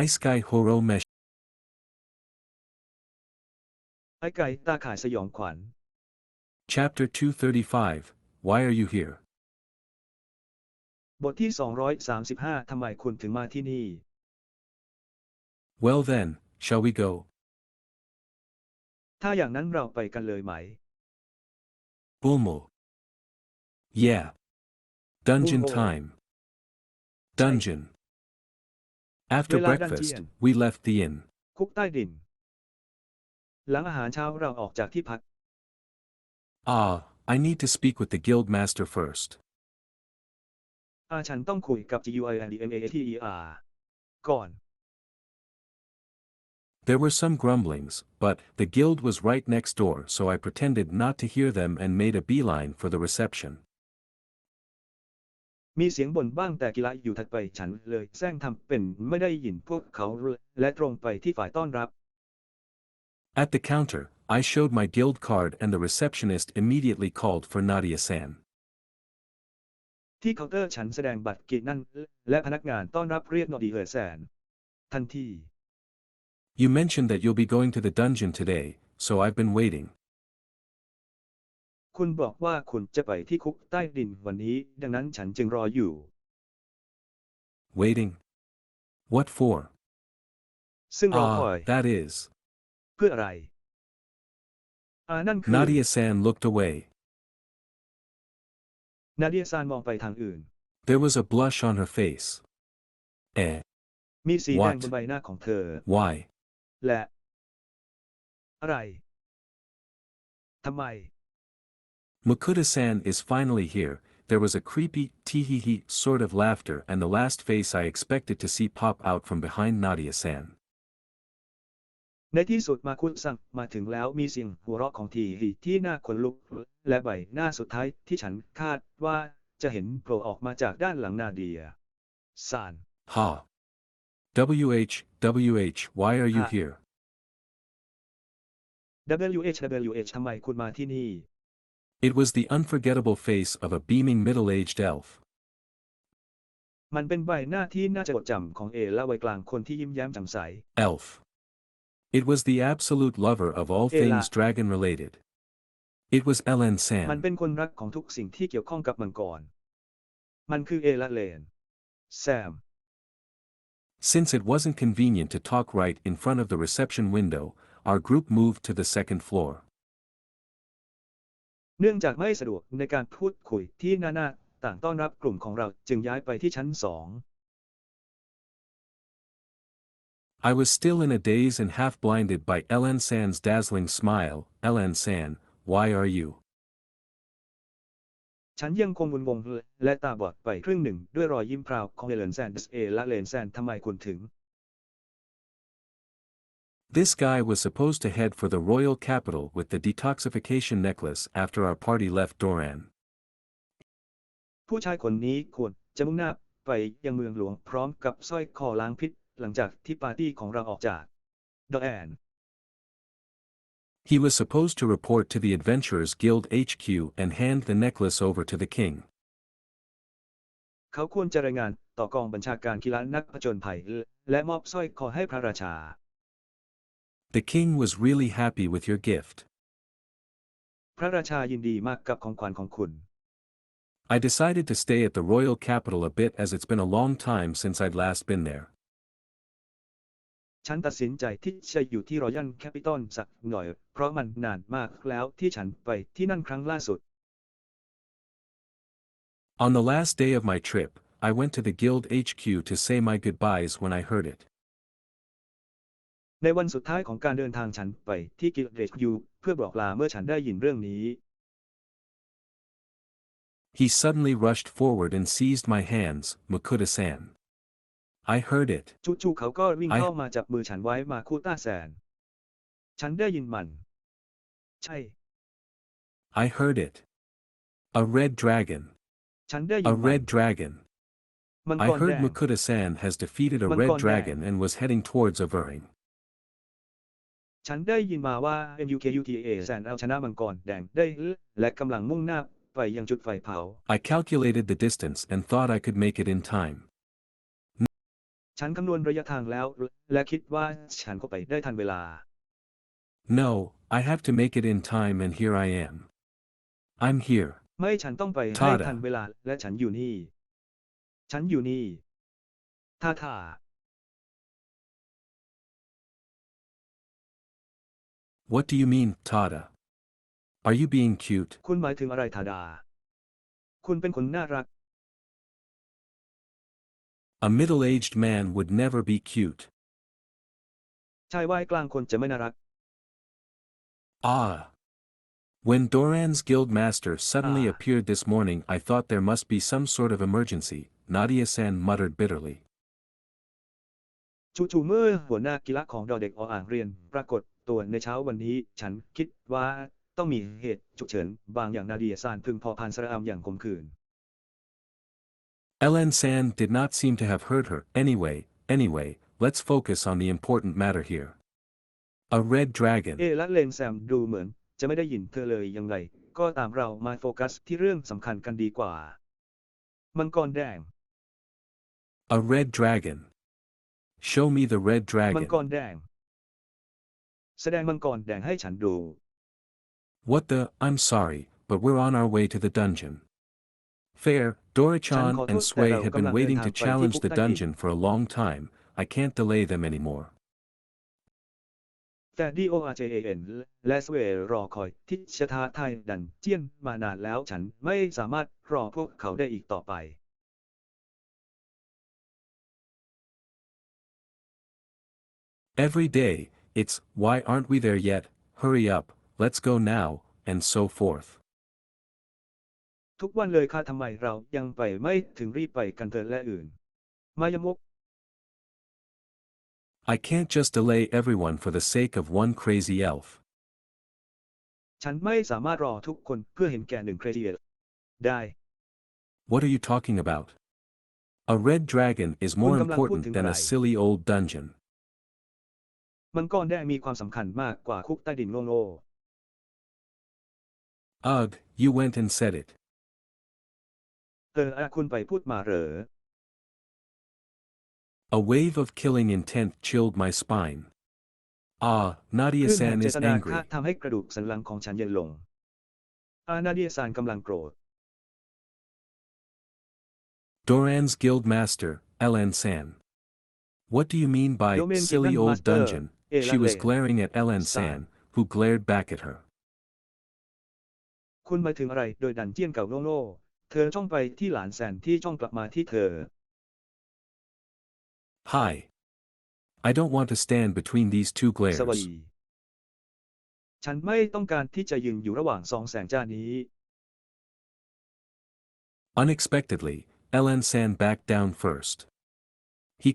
ISEKAI HOUROU MESHI ไอ้ไก่ตาข่ายสยองขวัญ Chapter 235 Why are you here? บทที่235ทำไมคุณถึงมาที่นี่ Well then, shall we go? ถ้าอย่างนั้นเราไปกันเลยไหม Bulmo. Yeah. Dungeon Bulmo. time. Dungeon. After เวลาดัน breakfast, เจียน we left the inn. คุกใต้ดิน หลังอาหารเช้าเราออกจากที่พัก I need to speak with the guild master first. ฉันต้องคุยกับ GUILDMASTER ก่อน There were some grumblings, but the guild was right next door, so I pretended not to hear them and made a beeline for the reception. มีเสียงบ่นบ้างแต่กีฬาอยู่ถัดไปฉันเลยแซงทำเป็นไม่ได้ยินพวกเขาและตรงไปที่ฝ่ายต้อนรับ At the counter, I showed my guild card and the receptionist immediately called for Nadia-san. ที่เคาน์เตอร์ฉันแสดงบัตรกิจนั่นและพนักงานต้อนรับเรียกนอดีแซนทันที You mentioned that you'll be going to the dungeon today, so I've been waiting. คุณบอกว่าคุณจะไปที่คุกใต้ดินวันนี้ดังนั้นฉันจึงรออยู่ Waiting? What for? ซึ่งรอคอย That is. เพื่ออะไรนั่นคือ Nadia-san looked away. นาเดียซานมองไปทางอื่น There was a blush on her face. มีสีแดง What? บนใบหน้าของเธอ Why? และอะไรทำไม Makuta-san is finally here. There was a creepy, tee-hee-hee sort of laughter and the last face I expected to see pop out from behind Nadia-san. ในที่สุดมาคุซังมาถึงแล้วมีเสียงหัวเราะของทีที่น่าขนลุกและใบหน้าสุดท้ายที่ฉันคาดว่าจะเห็นโผล่ออกมาจากด้านหลังนาเดียซาน Ha. WH, why are you here? WH ทำไมคุณมาที่นี่ It was the unforgettable face of a beaming middle-aged elf. มันเป็นใบหน้าที่น่าจะจดจำของและวัยกลางคนที่ยิ้มแย้มแจ่มใส Elf. It was the absolute lover of all things dragon-related. It was มัน Ellen-san. เป็นคนรักของทุกสิ่งที่เกี่ยวข้องกับมังกรมันคือและเลนแซม Since it wasn't convenient to talk right in front of the reception window, our group moved to the second floor. เนื่องจากไม่สะดวกในการพูดคุยที่หน้าต่างต้อนรับกลุ่มของเราจึงย้ายไปที่ชั้น2 I was still in a daze and half blinded by Ellen-san's dazzling smile. Ellen-san, why are you? ฉันยังคงงงและตาบอดไปครึ่งหนึ่งด้วยรอยยิ้มพราวของเลนแซนและเลนแซนทำไมคุณถึง This guy was supposed to head for the royal capital with the detoxification necklace after our party left Doran. ผู้ชายคนนี้ควรจะมุ่งหน้าไปยังเมืองหลวงพร้อมกับสร้อยคอล้างพิษหลังจากที่ปาร์ตี้ของเราออกจากดอแอน He was supposed to report to the Adventurers Guild HQ and hand the necklace over to the king. เขาควรจะรายงานต่อกองบัญชาการกีฬานักผจญภัยและมอบสร้อยคอให้พระราชา The king was really happy with your gift. พระราชายินดีมากกับของขวัญของคุณ I decided to stay at the royal capital a bit as it's been a long time since I'd last been there. ฉันตัดสินใจที่จะอยู่ที่รอยัลแคปิตอลสักหน่อยเพราะมันนานมากแล้วที่ฉันไปที่นั่นครั้งล่าสุด On the last day of my trip, I went to the guild HQ to say my goodbyes when I heard it. ในวันสุดท้ายของการเดินทางฉันไปที่กิลด์ HQ เพื่อบอกลาเมื่อฉันได้ยินเรื่องนี้ He suddenly rushed forward and seized my hands, Makuta-san. I heard it. จู่ๆเขาก็วิ่งเข้ามาจับมือฉันไว้มาคูต้าแซนฉันได้ยินมันใช่ I heard it. A red dragon. ฉันได้ยิน A มัน red dragon. มัง I กรแด heard ง Makuta-san has defeated a มัง red กรแดง dragon and was heading towards Avering. ฉันได้ยินมาว่า MUKUTA แซนเอาชนะมังกรแดงได้และกำลังมุ่งหน้าไปยังจุดไฟเผา I calculated the distance and thought I could make it in time. ฉันคำนวณระยะทางแล้วและคิดว่าฉันก็ไปได้ทันเวลา No, I have to make it in time and here I am. I'm here. ไม่ฉันต้องไปให้ทัน Tada. เวลาและฉันอยู่นี่ ฉันอยู่นี่ท่า What do you mean, Tada? Are you being cute? คุณหมายถึงอะไรธาดา คุณเป็นคนน่ารัก A middle-aged man would never be cute. ชายวัยกลางคนจะไม่น่ารัก Ah. When Doran's guildmaster suddenly Ah. appeared this morning, I thought there must be some sort of emergency, Nadia-san muttered bitterly. จู่ๆเมื่อหัวหน้ากีฬาของเราเด็กอ่างเรียนปรากฏตัวในเช้าวันนี้ฉันคิดว่าต้องมีเหตุฉุกเฉินบางอย่างนาเดียซานพึงพอพานสระอำอย่างขมขื่น Ellen-san did not seem to have heard her. Anyway, let's focus on the important matter here. A red dragon. และเลนแซมดูเหมือนจะไม่ได้ยินเธอเลยยังไงก็ตามเรามาโฟกัสที่เรื่องสำคัญกันดีกว่ามังกรแดง A red dragon. Show me the red มัง dragon. กรแดงแสดงมังกรแดงให้ฉันดู What the? I'm sorry, but we're on our way to the dungeon. Fair, Dora-chan and Sway had been waiting to challenge the dungeon for a long time. I can't delay them anymore. แต่ DORJAN และสเวรอคอยที่จะท้าทายดันเจียนมานานแล้วฉันไม่สามารถรอพวกเขาได้อีกต่อไป Every day, it's, why aren't we there yet, hurry up, let's go now, and so forth. ทุกวันเลยค่ะทำไมเรายังไปไม่ถึงรีบไปกันเถอะและอื่น มายมก I can't just delay everyone for the sake of one crazy elf. ฉันไม่สามารถรอทุกคนเพื่อเห็นแก่หนึ่งเครดิตได้ What are you talking about? A red dragon is more important than a silly old dungeon. มังกรแดงมีความสำคัญมากกว่าคุกใต้ดินโง่ Ugh, you went and said it. คุณไปพูดมาเหรอ A wave of killing intent chilled my spine. Ah, คลื่นแห่ง Nadia-san เจ is ตนาฆา angry. ตทำให้กระดูกสันหลังของฉันเย็นลง นาเดียซานกำลังโกรธ Doran's guildmaster, Ellen-san. What do you mean by Domain silly Guild old Master, dungeon? She was Ellen-san. glaring at Ellen-san, who glared back at her. คุณหมายถึงอะไรโดยดันเจียนเก่าโง่ๆเธอจ้องไปที่หลานแสนที่จ้องกลับมาที่เธอ Hi. I don't want to stand between these two สวัส glares. ดี ฉันไม่ต้องการที่จะยืนอยู่ระหว่างสองแสงจ้านี้ Unexpectedly, Ellen-san backed down first. He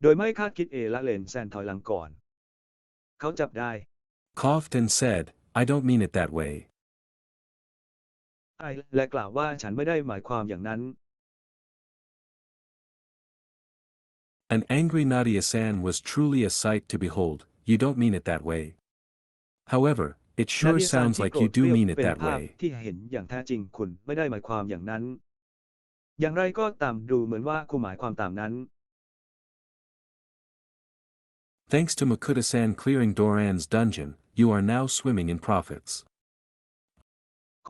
โดยไม่คาดคิดและเลนแซนถอยหลังก่อน เขาจับได้ coughed and said, I don't mean it that way. และกล่าวว่าฉันไม่ได้หมายความอย่างนั้น An angry Nadia-san was truly a sight to behold. You don't mean it that way. However, it sure นาเดียซาน sounds ที่ like โกร you ธ do เปรี้ยว mean it เป็น that ภาพ way. ที่เห็นอย่างแท้จริงคุณไม่ได้หมายความอย่างนั้น อย่างไรก็ตามดูเหมือนว่าคุณหมายความตามนั้น Thanks to Makuta-san clearing Doran's dungeon, you are now swimming in profits.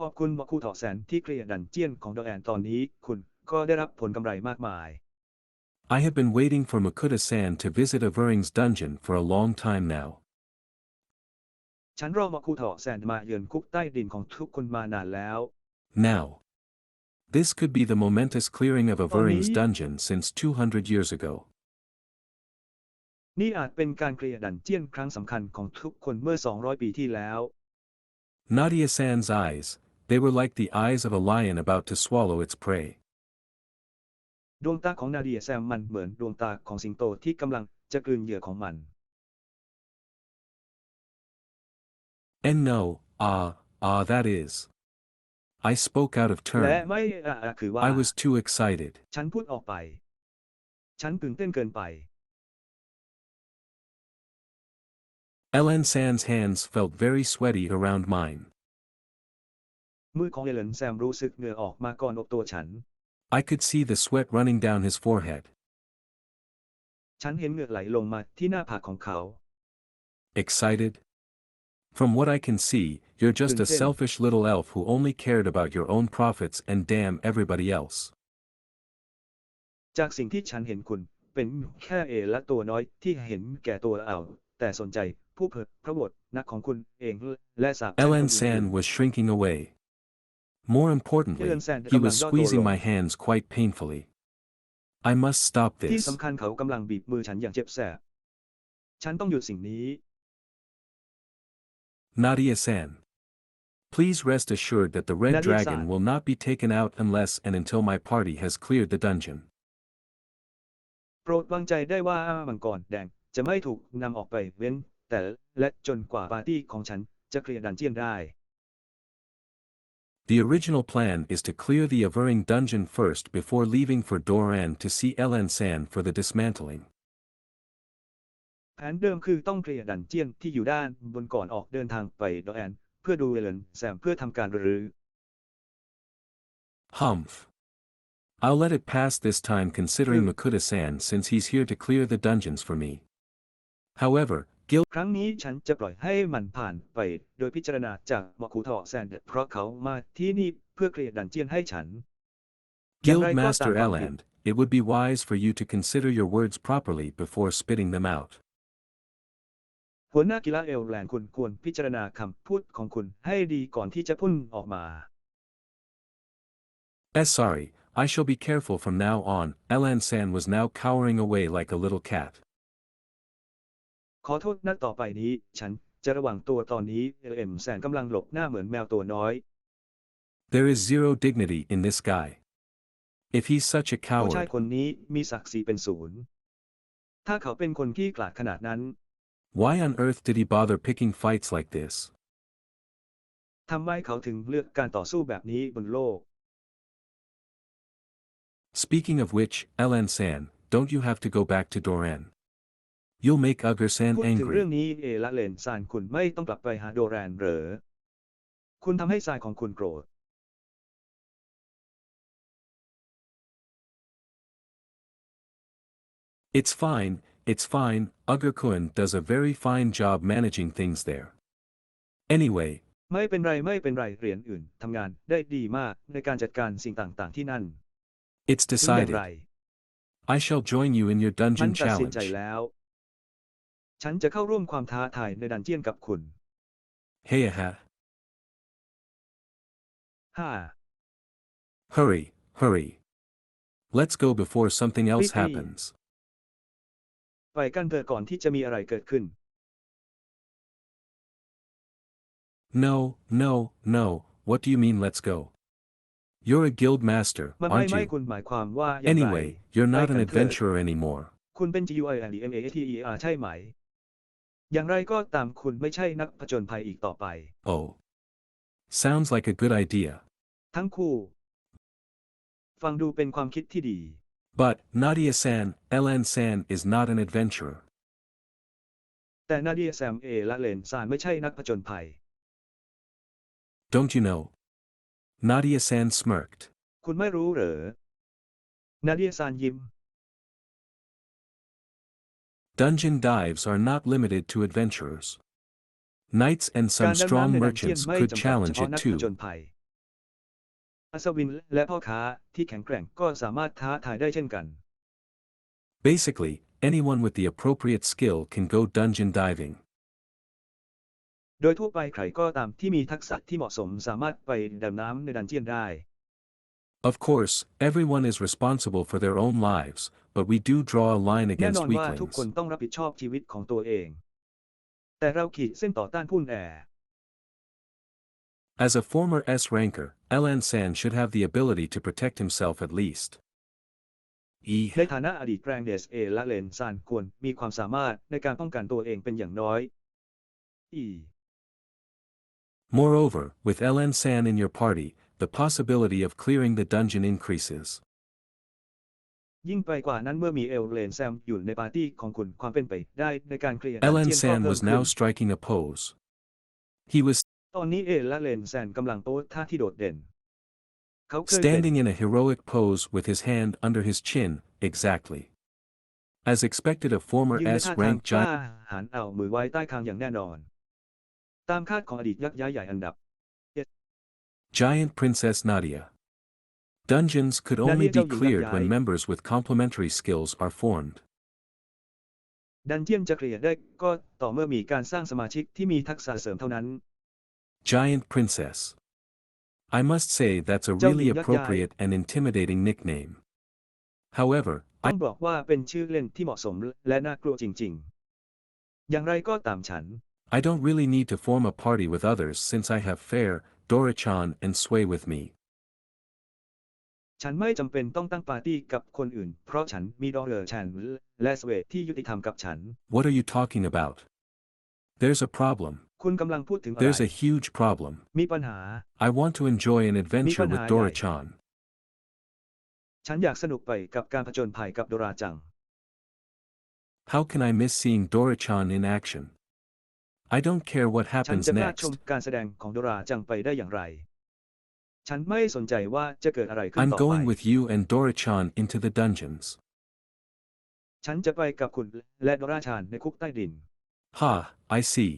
ขอบคุณมาคูถอแสนที่เคลียร์ดันเจียนของดอแอนตอนนี้คุณก็ได้รับผลกำไรมากมาย I have been waiting for Makuta-san to visit Avering's dungeon for a long time now. ฉันรอมาคูถอแสนมาเยือนคุกใต้ดินของทุกคนมานานแล้ว Now. This could be the momentous clearing of Avering's Tony? dungeon since 200 years ago. นี่อาจเป็นการเคลียร์ดันเจียนครั้งสำคัญของทุกคนเมื่อ 200 ปีที่แล้ว Nadia-san's eyes, they were like the eyes of a lion about to swallow its prey. ดวงตาของนาเดียแซมมันเหมือนดวงตาของสิงโตที่กำลังจะกลืนเหยื่อของมัน And no, that is. I spoke out of และ turn. ไม่คือว่า I was too excited. ฉันพูดออกไป ฉันตื่นเต้นเกินไป Ellen-san's hands felt very sweaty around mine. มือของเอเลนแซมรู้สึกเหงื่อออกมาก่อนอกตัวฉัน I could see the sweat running down his forehead. ฉันเห็นเหงื่อไหลลงมาที่หน้าผากของเขา Excited? From what I can see, you're just ตื่ a นเต้น selfish little elf who only cared about your own profits and damn everybody else. จากสิ่งที่ฉันเห็นคุณเป็นแค่และตัวน้อยที่เห็นแก่ตัวเอาแต่สนใจผู้เผยพระวจนะของคุณเองและสาปแช่งคน Elan อื่น San was shrinking away. More importantly, Elan San he กำลั was งย่อตัว squeezing ลง my hands quite painfully. I must stop ที่ this. สำคัญเขากำลังบีบมือฉันอย่างเจ็บแสบฉันต้องหยุดสิ่งนี้ Nadia-san. Please rest assured that the Red Nadia-san. Dragon will not be taken out unless and until my party has cleared the dungeon. โปรดวางใจได้ว่ามังกรแดงจะไม่ถูกนำออกไปเว้นแต่และจนกว่าปาร์ตี้ของฉันจะเคลียร์ดันเจียนได้ The original plan is to clear the Averring dungeon first before leaving for Doran to see Elan San for the dismantling. แผนเดิมคือต้องเคลียร์ดันเจียนที่อยู่ด้านบนก่อนออกเดินทางไปดอแอนเพื่อดูเอเลนแซมเพื่อทำการรื้อ Humph. I'll let it pass this time considering Makuta-san since he's here to clear the dungeons for me. However, ครั้งนี้ฉันจะปล่อยให้มันผ่านไปโดยพิจารณาจากมอคูทอแซนเพราะเขามาที่นี่เพื่อเคลียร์ดันเจียนให้ฉัน Guildmaster Eland, it would be wise for you to consider your words properly before spitting them out. หัวหน้ากีฬาเอลแลนด์คุณควรพิจารณาคำพูดของคุณให้ดีก่อนที่จะพุ่งออกมา Sorry, I shall be careful from now on. Elan San was now cowering away like a little cat. ขอโทษนัดต่อไปนี้ฉันจะระวังตัวตอนนี้แซนกำลังหลบหน้าเหมือนแมวตัวน้อย There is zero dignity in this guy. If he's such a ผู้ชาย coward, คนนี้มีศักดิ์ศรีเป็นศูนย์ถ้าเขาเป็นคนขี้ขลาดขนาดนั้น why on earth did he bother picking fights like this? ทำไมเขาถึงเลือกการต่อสู้แบบนี้บนโลก Speaking of which, Elan San, don't you have to go back to Doran? You'll make Ugur San พูดถึงเรื่อง angry. นี้ละเลนซานคุณไม่ต้องกลับไปหาโดแรนเหรอคุณทำให้ทรายของคุณโกรธ It's fine, Ugur-kun does a very fine job managing things there. Anyway, ไม่เป็นไรเหรียญอื่นทำงานได้ดีมากในการจัดการสิ่งต่างๆที่นั่น it's ถึงอย่างไร decided. I shall join you in your ฉัน dungeon ตัดสินใจ challenge. แล้ว ฉันจะเข้าร่วมความท้าทายในดันเจียนกับคุณ Heyaha. 5 Hurry. Let's go before something else Please. happens. ไปกันเถอะก่อนที่จะมีอะไรเกิดขึ้น No, what do you mean let's go? You're a guild master, ไม่ aren't ไม่ you? คุณหมายความว่าอย่างไร Anyway, you're not ไป an กันเถอะ adventurer anymore. คุณเป็น GUILDMATER ใช่ไหม อย่างไรก็ตามคุณไม่ใช่นักผจญภัยอีกต่อไป Oh. Sounds like a good idea. ทั้งคู่ ฟังดูเป็นความคิดที่ดี But, Nadia-san, Elan San is not an adventurer. แต่นาเดียแซมและเลนซานไม่ใช่นักผจญภัย Don't you know? Nadia-san smirked. คุณไม่รู้เหรอ นาเดียซานยิ้ม Dungeon dives are not limited to adventurers. Knights and กา some รดำ strong น้ำในดันเจียน merchants ไม่ could จำกัดเฉ challenge พาะ it นักผ too. จญภัย อัศวินและพ่อค้าที่แข็งแกร่งก็สามารถท้าทายได้เช่นกัน Basically, anyone with the appropriate skill can go dungeon diving. โดยทั่วไปใครก็ตามที่มีทักษะที่เหมาะสมสามารถไปดำน้ำในดันเจียนได้ Of course, everyone is responsible for their own lives, but we do draw a line แน่น against อนว่าทุกคน weaklings. ต้องรับผิดชอบชีวิตของตัวเอง แต่เราขีดเส้นต่อต้านผู้แอ As a former S ranker, Elan San should have the ability to protect himself at least. ในฐานะอดีตแกรนเดสและเลนซานควรมีความสามารถในการป้องกันตัวเองเป็นอย่างน้อย Moreover, with Elan San in your party, the possibility of clearing the dungeon increases. ยิ่งไปกว่านั้นเมื่อมีเลนแซมอยู่ในปาร์ตี้ของคุณความเป็นไปได้ในการเคลียร์ดัน Elan เจียนก็ San เพิ่ม was ขึ้ now น striking a pose. He was ตอนนี้และเลนแซนกำลังโพสท่าที่โดดเด่น เขาเคยเป็น standing in a heroic pose with his hand under his chin, exactly. As expected, a former ยืนในท่าทาง S-rank กล้า giant หาญเอามือไว้ใต้คางอย่างแน่นอนตามคาดของอดีตยักษ์ย้ายใหญ่อันดับ Princess Nadia. Dungeons could only Nadia be เจ้าหญิงยักษ์ cleared ย้าย when members with complementary skills are formed. ดันเจียนจะเคลียร์ได้ก็ต่อเมื่อมีการสร้างสมาชิกที่มีทักษะเสริมเท่านั้น Giant Princess. I must say that's a เจ้าห really ญิงยักษ์ย้าย appropriate and intimidating nickname. However, ต้องบอกว่าเป็นชื่อเล่นที่เหมาะสมและน่ากลัวจริงๆ อย่างไรก็ตามฉัน I don't really need to form a party with others since I have Fair, Dora-chan and Sway with me. ฉันไม่จำเป็นต้องตั้งปาร์ตี้กับคนอื่นเพราะฉันมีดอเรอร์ฉันและสเวทที่ยุติธรรมกับฉัน What are you talking about? There's a problem. คุณกำลังพูดถึงอะไร There's a huge problem. มีปัญหา I want to enjoy an adventure with มีปัญหา Dora-chan. ฉันอยากสนุกไปกับการผจญภัยกับโดราจัง How can I miss seeing Dora-chan in action? I don't care what ฉัน happens จะพลาดช next. มการแสดงของโดราจังไปได้อย่างไร ฉันไม่สนใจว่าจะเกิดอะไรขึ้น I'm ต่อไป going with you and Dora-chan into the dungeons. ฉันจะไปกับคุณและโดราชานในคุกใต้ดิน Ha, I see.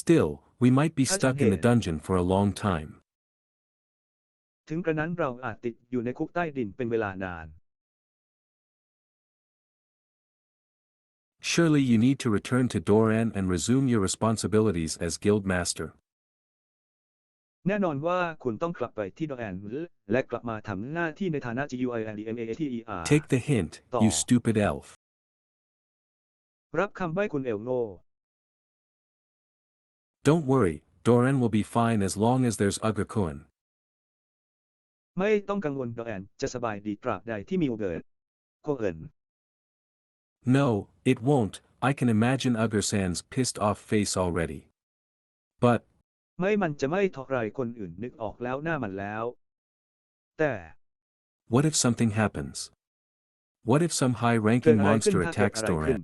Still, we might be As stuck in the ahead. dungeon for a long time. ถึงกระนั้นเราอาจติดอยู่ในคุกใต้ดินเป็นเวลานาน Surely you need to return to Doran and resume your responsibilities as guild master. แน่นอนว่าคุณต้องกลับไปที่ดอแอนและกลับมาทำหน้าที่ในฐานะ GUILDMATER Take the hint,ต่อ you stupid elf. รับคำใบ้คุณเอลโง่ Don't worry, Doran will be fine as long as there's Ugakuen. ไม่ต้องกังวลดอแอนจะสบายดีตราบใดที่มีโอเกิร์ตโคเอิน No, it won't. I can imagine Ugarsan's pissed off face already. But, มันจะไม่ทอไรคนอื่นนึกออกแล้วหน้ามันแล้ว แต่ what if something happens? What if some เกิด high-ranking อะไรขึ้น monster ถ้าเกิด attacks อะไรขึ้น Doran?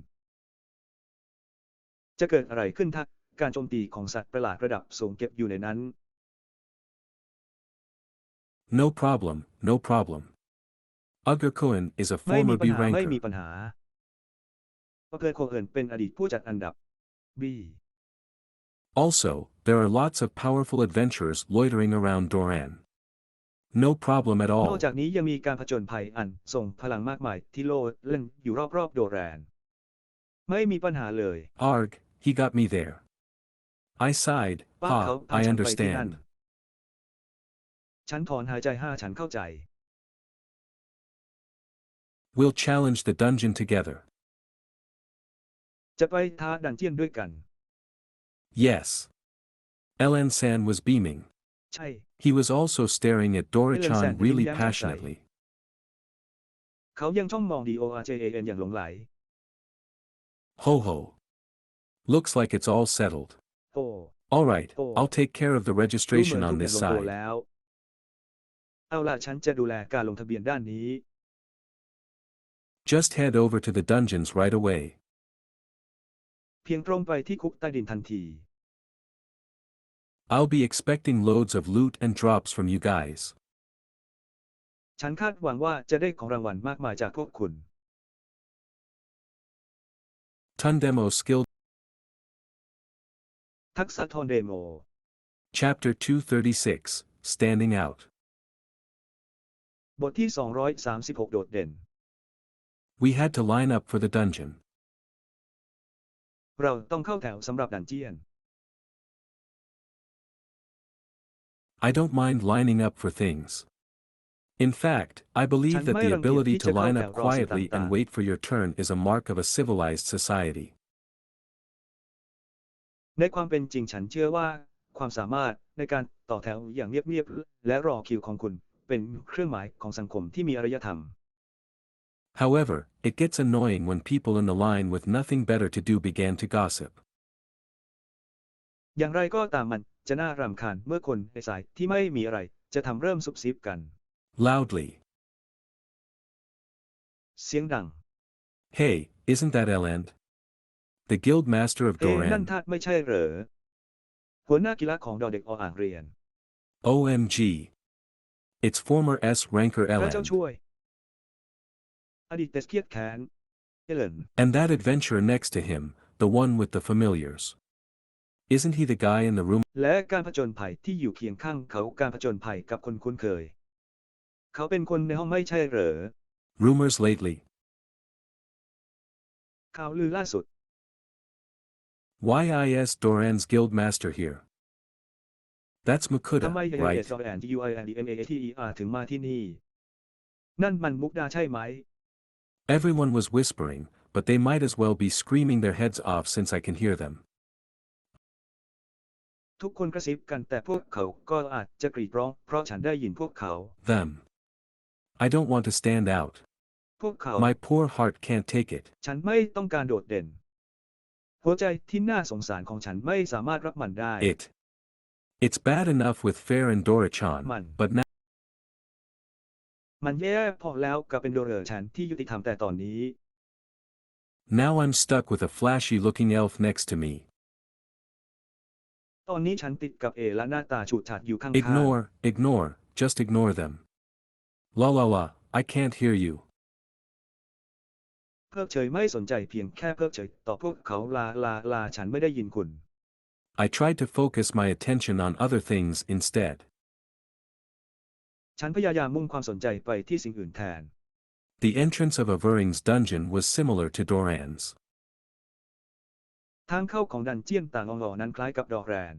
จะเกิดอะไรขึ้นถ้าการโจมตีของสัตว์ประหลาดระดับสูงเก็บอยู่ในนั้น No problem, no problem. Ugakuen is a ไม่มี former ปัญหา ไม่มี B-ranker. ปัญหาโอเกิร์ตโคเอินเป็นอดีตผู้จัดอันดับ B Also, there are lots of powerful adventurers loitering around Doran. No problem at นอก all. จากนี้ยังมีการผจญภัยอันทรงพลังมากมายที่โลดเล่นอยู่รอบๆโดแรน ไม่มีปัญหาเลย Arg, he got me there. I sighed, ป้าเขา ha, พา I ฉันไปที่นั่น understand. ฉันถอนหายใจฉันเข้าใจ We'll challenge the dungeon together. จะไปท้าดันเจียนด้วยกัน Yes. Elan-san was beaming. ใช่ He was also staring at Dora-chan Elan-san really ยิ้มแย้มแจ่มใส passionately. เขายังจ้องมอง DORJAN อย่างหลงไหล Ho ho. Looks like it's all settled. โอ้ Alright, Oh. I'll take care of the ดูเหมือน registration ทุ on กอย่า this งลงตัว side. แล้ว เอาล่ะฉันจะดูแลการลงทะเบียนด้านนี้ Just head over to the dungeons right away. เพียงตรงไปที่คุกใต้ดินทันที I'll be expecting loads of loot and drops from you guys. ฉันคาดหวังว่าจะได้ของรางวัลมากมายจากพวกคุณ TONDEMO Skill ทักษะทอนเดโม Chapter 236, Standing Out. บทที่ 236 โดดเด่น We had to line up for the dungeon. เราต้องเข้าแถวสำหรับดันเจียน I don't mind lining up for things. In fact, I believe that the ability to line up quietly and wait for your turn is a mark of a civilized society. ในความเป็นจริงฉันเชื่อว่าความสามารถในการต่อแถวอย่างเงียบๆและรอคิวของคุณเป็นเครื่องหมายของสังคมที่มีอารยธรรม However, it gets annoying when people in the line with nothing better to do began to gossip. อย่างไรก็ตามมันจะน่ารำคาญเมื่อคนในสายที่ไม่มีอะไรจะทำเริ่มซุบซิบกัน Loudly. เสียงดัง Hey, isn't that Eland? The guild master of นั่น Doran. ทาสไม่ใช่เหรอ หัวหน้ากีฬาของดอเด็กอ่างเรียน OMG. It's former S-ranker พระเจ้า Eland. ช่วย อดีตเตสเกียดแค้น เอเลน And that adventurer next to him, the one with the familiars. Isn't he the guy in the room? และการผจญภัยที่อยู่เคียงข้างเขาการผจญภัยกับคนคุ้นเคยเขาเป็นคนในห้องไม่ใช่เหรอ Rumors lately. ข่าวลือล่าสุด Why is Doran's guildmaster here? That's ทำ Makuta, ไม right? YSORANDUINDMATER ถึงมาที่นี่นั่นมันมุกดาใช่ไหม Everyone was whispering, but they might as well be screaming their heads off since I can hear them. ทุกคนกระซิบกันแต่พวกเขาก็อาจจะกรีดร้องเพราะฉันได้ยินพวกเขา Them. I don't want to stand out. พวกเขา My poor heart can't take it. ฉันไม่ต้องการโดดเด่นหัวใจที่น่าสงสารของฉันไม่สามารถรับมันได้ It's bad enough with Fair and Dora-chan, but now มันแย่พอแล้วกับเป็นโดเรอร์ฉันที่ยุติธรรมแต่ตอนนี้ I'm stuck with a flashy-looking elf next to me. ตอนนี้ฉันติดกับเอและหน้าตาฉูดฉาดอยู่ข้างๆ Ignore, just ignore them. La, I can't hear you. เพิกเฉยไม่สนใจเพียงแค่เพิกเฉยต่อพวกเขาลาฉันไม่ได้ยินคุณ I tried to focus my attention on other things instead. ฉันพยายามมุ่งความสนใจไปที่สิ่งอื่นแทน The entrance of Avering's dungeon was similar to Doran's. ทางเข้าของดันเจียนต่างองค์นั้นคล้ายกับดอแรน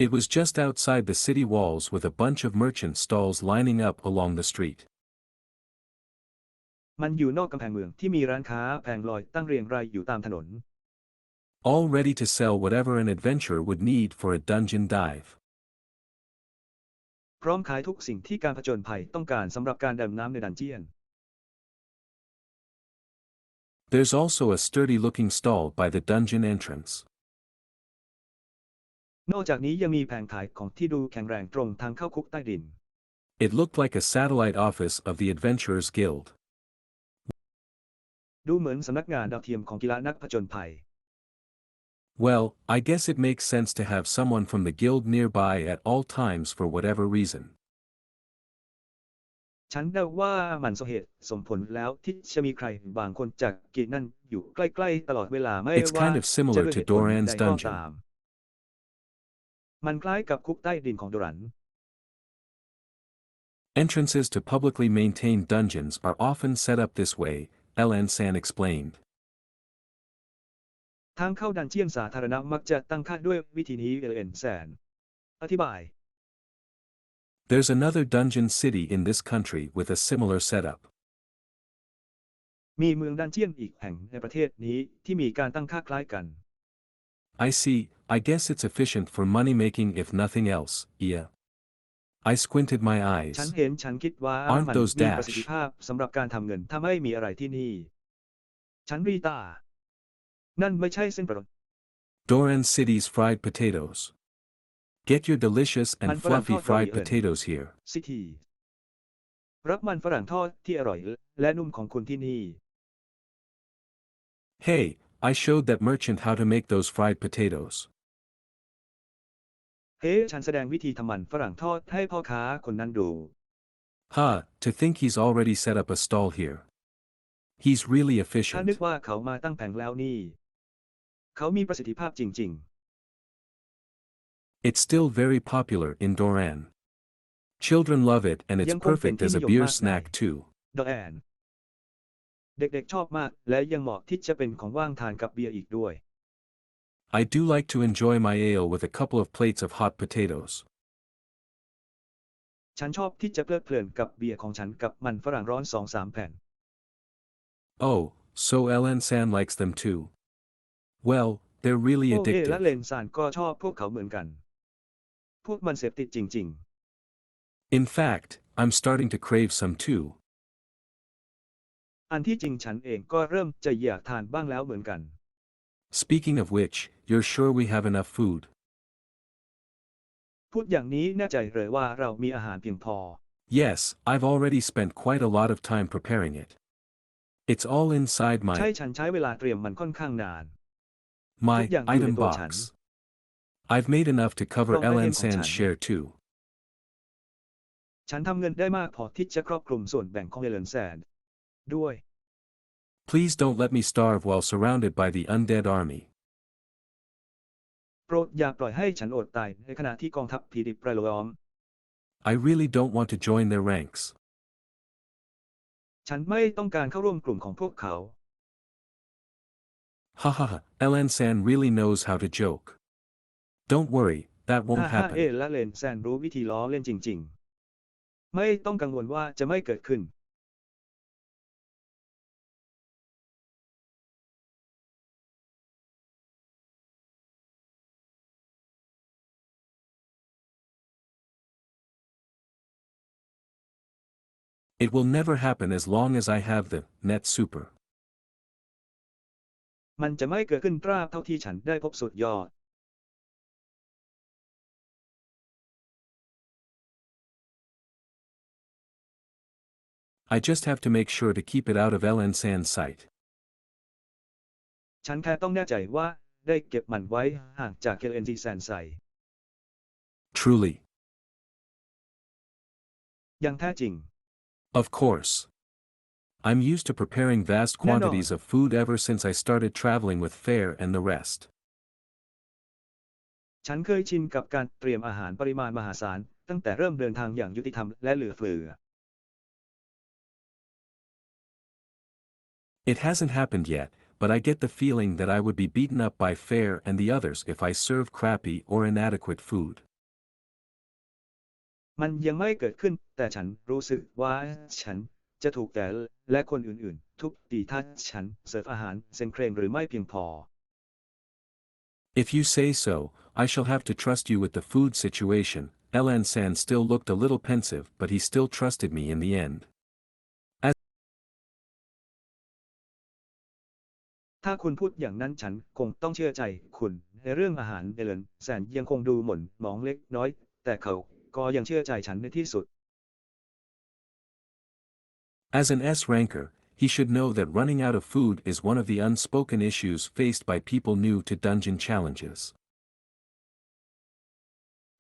It was just outside the city walls with a bunch of merchant stalls lining up along the street. มันอยู่นอกกำแพงเมืองที่มีร้านค้าแผงลอยตั้งเรียงรายอยู่ตามถนน All ready to sell whatever an adventurer would need for a dungeon dive. พร้อมขายทุกสิ่งที่การผจญภัยต้องการสำหรับการดำน้ำในดันเจียน There's also a sturdy-looking stall by the dungeon entrance. นอกจากนี้ยังมีแผงขายของที่ดูแข็งแรงตรงทางเข้าคุกใต้ดิน It looked like a satellite office of the Adventurers Guild. ดูเหมือนสำนักงานดาวเทียมของกีฬานักผจญภัย Well, I guess it makes sense to have someone from the guild nearby at all times for whatever reason. ฉันเดาว่ามันสมเหตุสมผลแล้วที่จะมีใครบางคนจากกีนั่นอยู่ใกล้ๆตลอดเวลาไม่ It's ว่า kind of similar จะด้วย to เหตุผล Doran's ใดก็ dungeon. ตามมันคล้ายกับคุกใต้ดินของโดรัน Entrances to publicly maintained dungeons are often set up this way, San explained. ทางเข้าดันเจียนสาธารณะมักจะตั้งค่าด้วยวิธีนี้แสนอธิบาย There's another dungeon city in this country with a similar setup. มีเมืองดันเจียนอีกแห่งในประเทศนี้ที่มีการตั้งค่าคล้ายกัน I see, I guess it's efficient for money-making if nothing else, yeah. I squinted my ฉัน eyes. เห็นฉันคิดว่า Aren't มัน those มี dash? ประสิทธิภาพสำหรับการทำเงินถ้าไม่มีอะไรที่นี่ ฉันรีตา นั่นไม่ใช่เส้นประหลาด Doran City's fried potatoes. Get your delicious and Manฝรั่ง fluffy ทอด fried เอิญ potatoes here. ซิทีรับมันฝรั่งทอดที่อร่อยและนุ่มของคุณที่นี่ Hey, I showed that merchant how to make those fried potatoes. เฮ้ ฉันแสดงวิธีทำมันฝรั่งทอดให้พ่อค้าคนนั้นดู To think he's already set up a stall here. He's really ถ้านึก efficient. ว่าเขามาตั้งแผงแล้วนี่ เขามีประสิทธิภาพจริง It's still very popular in Doran. Children love it and it's ยังคงเป็น perfect ที่ as นิ a ยม beer มากใน snack too. ดอแอน เด็กๆชอบมากและยังเหมาะที่จะเป็นของว่างทานกับเบียร์อีกด้วย I do like to enjoy my ale with a couple of plates of hot potatoes. ฉันชอบที่จะเพลิดเพลินกับเบียร์ของฉันกับมันฝรั่งร้อน 2-3 แผ่น Oh, so San likes them too. Well, they're really โอเอและ addictive. เลนซานก็ชอบพวกเขาเหมือนกัน พวกมันเสพติดจริง In fact, I'm starting to crave some too. ๆ อันที่จริงฉันเองก็เริ่มจะอยากทานบ้างแล้วเหมือนกัน Speaking of which, you're sure we have enough food? พูดอย่างนี้แน่ใจเลยว่าเรามีอาหารเพียงพอ Yes, I've already spent quite a lot of time preparing it. It's all inside ใช่ my ฉันใช้เวลาเตรียมมันค่อนข้างนาน ทุกอย่างอยู่ใน item ตัวฉัน box. I've made enough to cover กล่องไอเทมของ San's ฉัน share too. ฉันทำเงินได้มากพอที่จะครอบคลุมส่วนแบ่งของเอเลนแซนด้วย Please don't let me starve while surrounded by the undead army. โปรดอย่าปล่อยให้ฉันอดตายในขณะที่กองทัพผีดิบประล้อม I really don't want to join their ranks. ฉันไม่ต้องการเข้าร่วมกลุ่มของพวกเขา Ha ha ha, Elan-san really knows how to joke. Don't worry, that won't ฮ่าเอ happen. และเลนแซนรู้วิธีล้อเล่นจริงๆ ไม่ต้องกังวลว่าจะไม่เกิดขึ้น It will never happen as long as I have the net super. มันจะไม่เกิดขึ้นตราบเท่าที่ฉันได้พบสุดยอด I just have to make sure to keep it out of Elan-san's sight. ฉันแค่ต้องแน่ใจว่าได้เก็บมันไว้ห่างจากเคเลนซีแซนไซ Truly. อย่างแท้จริง Of course. I'm used to preparing vast quantities of food ever since I started traveling with Fair and the rest. ฉันเคยชินกับการเตรียมอาหารปริมาณมหาศาลตั้งแต่เริ่มเดินทางอย่างยุติธรรมและเหลือเฟือ It hasn't happened yet, but I get the feeling that I would be beaten up by Fair and the others if I serve crappy or inadequate food. มันยังไม่เกิดขึ้นแต่ฉันรู้สึกว่าฉันจะถูกแกและคนอื่นๆทุบตีถ้าฉันเสิร์ฟอาหารเซ็งเครงหรือไม่เพียงพอ If you say so, I shall have to trust you with the food situation. Elan-san still looked a little pensive, but he still trusted me in the end. ถ้าคุณพูดอย่างนั้นฉันคงต้องเชื่อใจคุณในเรื่องอาหารเอเลนแซนยังคงดูหม่นหมองเล็กน้อยแต่เขาก็ยังเชื่อใจฉันในที่สุด As an S ranker, he should know that running out of food is one of the unspoken issues faced by people new to dungeon challenges.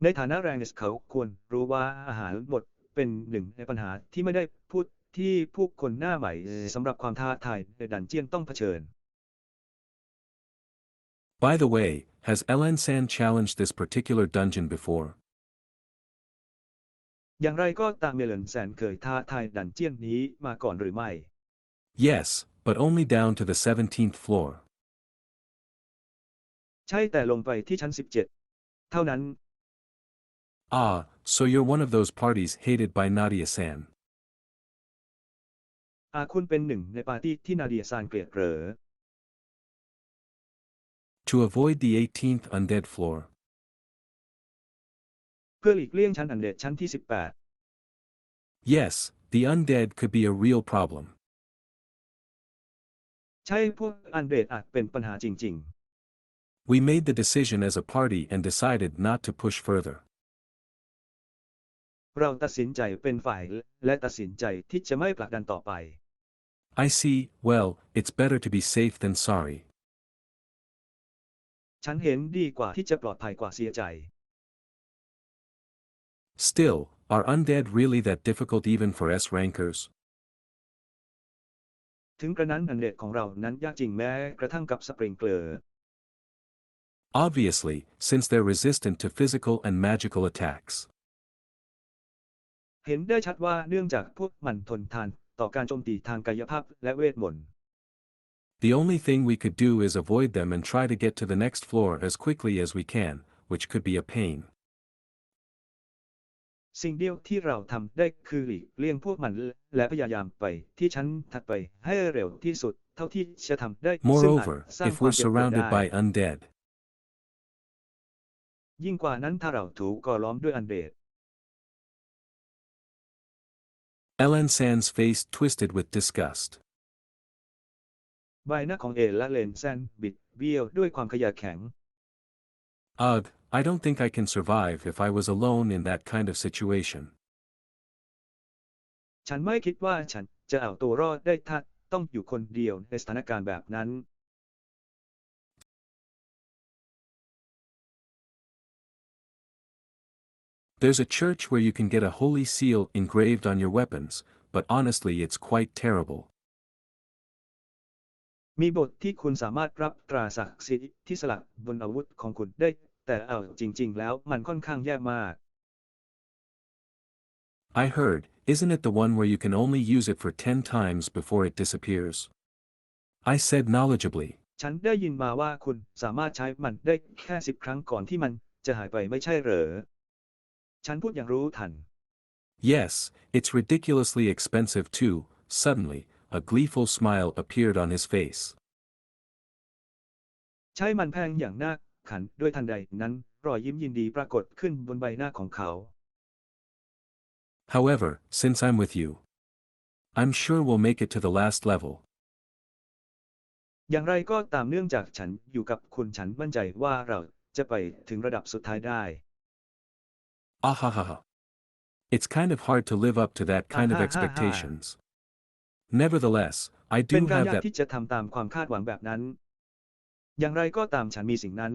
ในฐานะแรงเขาควรรู้ว่าอาหารหมดเป็นหนึ่งในปัญหาที่ไม่ได้พูดที่ผู้คนหน้าใหม่สำหรับความท้าทายในดันเจียนต้องเผชิญ By the way, has Elan-san challenged this particular dungeon before? อย่างไรก็ตามเมเลนแซนเคยท้าทายดันเจียนนี้มาก่อนหรือไม่ Yes, but only down to the 17th floor. ใช่แต่ลงไปที่ชั้น 17 เท่านั้น Ah, so you're one of those parties hated by Nadia-san. คุณเป็นหนึ่งในปาร์ตี้ที่นาเดียซานเกลียดเหรอ To avoid the 18th undead floor. เพื่อหลีกเลี่ยงชั้นอันเดดชั้นที่ Yes, the undead could be a real problem. 18 ใช่พวกอันเดดอาจเป็นปัญหาจริง We made the decision as a party and decided not to push further. ๆ เราตัดสินใจเป็นฝ่ายและตัดสินใจที่จะไม่ผลักดันต่อไป I see, well, it's better to be safe than sorry. ฉันเห็นดีกว่าที่จะปลอดภัยกว่าเสียใจ Still, are undead really that difficult even for S rankers? ถึงกระนั้นอันเดดของเรานั้นยากจริงแม้กระทั่งกับสปริงเกลอร์ Obviously, since they're resistant to physical and magical attacks. เห็นได้ชัดว่าเนื่องจากพวกมันทนทานต่อการโจมตีทางกายภาพและเวทมนต์ The only thing we could do is avoid them and try to get to the next floor as quickly as we can, which could be a pain. สิ่งเดียวที่เราทำได้คือหลีกเลี่ยงพวกมันและพยายามไปที่ชั้นถัดไปให้เร็วที่สุดเท่าที่จะทำได้ซึ่งอาจ Moreover, สร้าง if ความ we're เจ็บปวด surrounded ได้ by undead, ยิ่งกว่านั้นถ้าเราถูกก่อล้อมด้วยอันเดด Elan-san's face twisted with disgust. ใบหน้าของเอและเลนแซนบิดเบี้ยวด้วยความขยะแข็ง Ugh, I don't think I can survive if I was alone in that kind of situation. ฉันไม่คิดว่าฉันจะเอาตัวรอดได้ถ้าต้องอยู่คนเดียวในสถานการณ์แบบนั้น There's a church where you can get a holy seal engraved on your weapons, but honestly it's quite terrible. มีบทที่คุณสามารถรับตราศักดิ์สิทธิ์ที่สลักบนอาวุธของคุณได้แต่เอาจริงๆแล้วมันค่อนข้างแย่มาก I heard, isn't it the one where you can only use it for 10 times before it disappears? I said knowledgeably. ฉันได้ยินมาว่าคุณสามารถใช้มันได้แค่10 ครั้งก่อนที่มันจะหายไปไม่ใช่เหรอฉันพูดอย่างรู้ทัน Yes, it's ridiculously expensive too. Suddenly, a gleeful smile appeared on his face. ใช้มันแพงอย่างน่าขันด้วยทันใดนั้นรอยยิ้มยินดีปรากฏขึ้นบนใบหน้าของเขา However, since I'm with you, I'm sure we'll make it to the last level. อย่างไรก็ตามเนื่องจากฉันอยู่กับคุณฉันมั่นใจว่าเราจะไปถึงระดับสุดท้ายได้ Ahahaha. It's kind of hard to live up to that kind of expectations. Nevertheless, I เป็น do การ have ยาก that. ที่จะทำตามความคาดหวังแบบนั้น อย่างไรก็ตามฉันมีสิ่งนั้น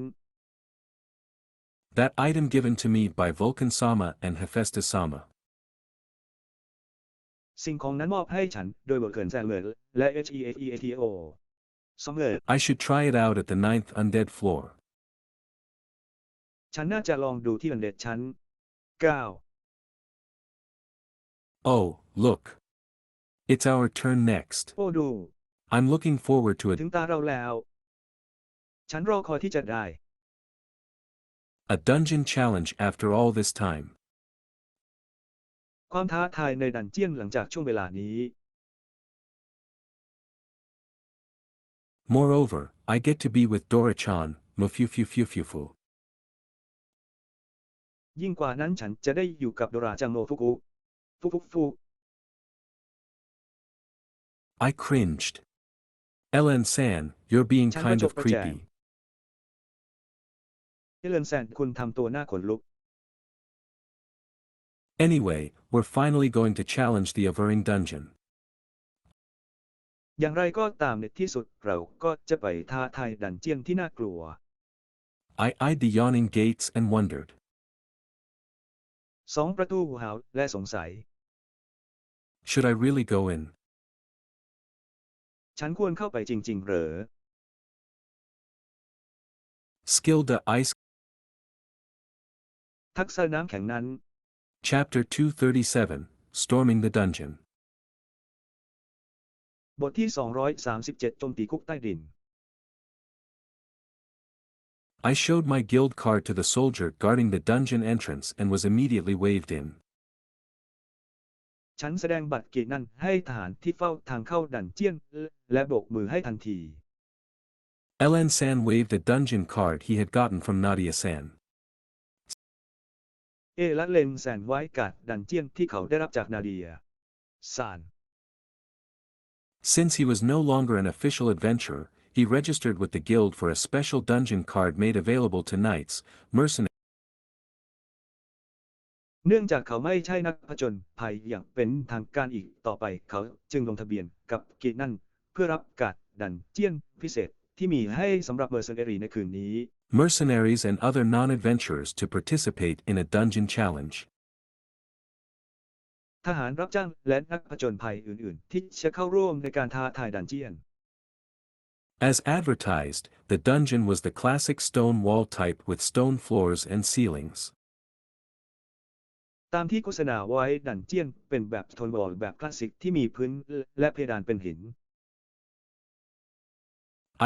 That item given to me by Vulcan-sama and Hephaestus-sama. สิ่งของนั้นมอบให้ฉันโดยบทเขินแซงเลยและ HEATO สองเลย I should try it out at the 9th undead floor. ฉันน่าจะลองดูที่บันเด็ดชั้น 9 Oh, look. It's our turn next. โอ้ดู I'm looking forward to ถึ it. งตาเราแล้ว ฉันรอคอยที่จะได้ A dungeon challenge after all this time. ความท้าทายในดันเจี้ยนหลังจากช่วงเวลานี้ Moreover, I get to be with Dora-chan, mufufufufufu. ยิ่งกว่านั้นฉันจะได้อยู่กับโดราจังโนฟุกุฟุ I cringed. Ellen-san, you're being ฉัน kind ประจบ of ประแจง creepy. เอเลนแซนคุณทำตัวหน้าขนลุก Anyway, we're finally going to challenge the Averring dungeon. อย่างไรก็ตามในที่สุดเราก็จะไปท้าทายดันเจี้ยนที่น่ากลัว I eyed the yawning gates and wondered. 2 ประตูหาวและสงสัย Should I really go in? ฉันควรเข้าไปจริงๆเหรอ Skilda Ice. ทักษะน้ำแข็งนั้น Chapter 237, Storming the Dungeon. บทที่ 237 โจมตีคุกใต้ดิน I showed my guild card to the soldier guarding the dungeon entrance and was immediately waved in. ฉันแสดงบัตรเกียรตินั้นให้ทหารที่เฝ้าทางเข้าดันเจี้ยนและโบกมือให้ทันที Ellen-san waved a dungeon card he had gotten from Nadia-san. เอและเลนแซนไว้การ์ดดันเจี้ยนที่เขาได้รับจากนาเดียซาน Since he was no longer an official adventurer, he registered with the guild for a special dungeon card made available to knights, mercenaries, เนื่องจากเขาไม่ใช่นักผจญภัยอย่างเป็นทางการอีกต่อไปเขาจึงลงทะเบียนกับเกียรตินั้นเพื่อรับการ์ดดันเจี้ยนพิเศษที่มีให้สำหรับเมอร์เซเนรีในคืนนี้ mercenaries and other non-adventurers to participate in a dungeon challenge. ทหารรับจ้างและนักผจญภัยอื่นๆที่จะเข้าร่วมในการท้าทายดันเจี้ยน As advertised, the dungeon was the classic stone wall type with stone floors and ceilings. ตามที่โฆษณาไว้ดันเจี้ยนเป็นแบบโทนวอลแบบคลาสสิกที่มีพื้นและเพดานเป็นหิน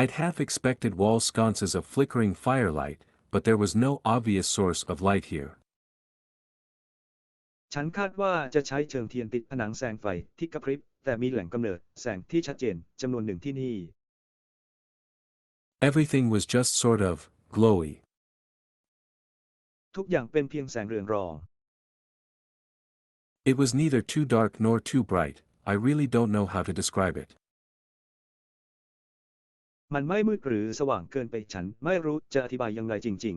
I'd half expected wall sconces of flickering firelight, but there was no obvious source of light here. ฉันคาดว่าจะใช้เชิงเทียนติดผนังแสงไฟที่กระพริบแต่มีแหล่งกำเนิดแสงที่ชัดเจนจำนวนหนึ่งที่นี่ Everything was just sort of glowy. ทุกอย่างเป็นเพียงแสงเรืองรอง It was neither too dark nor too bright. I really don't know how to describe it. มันไม่มืดหรือสว่างเกินไปฉันไม่รู้จะอธิบายอย่างไรจริง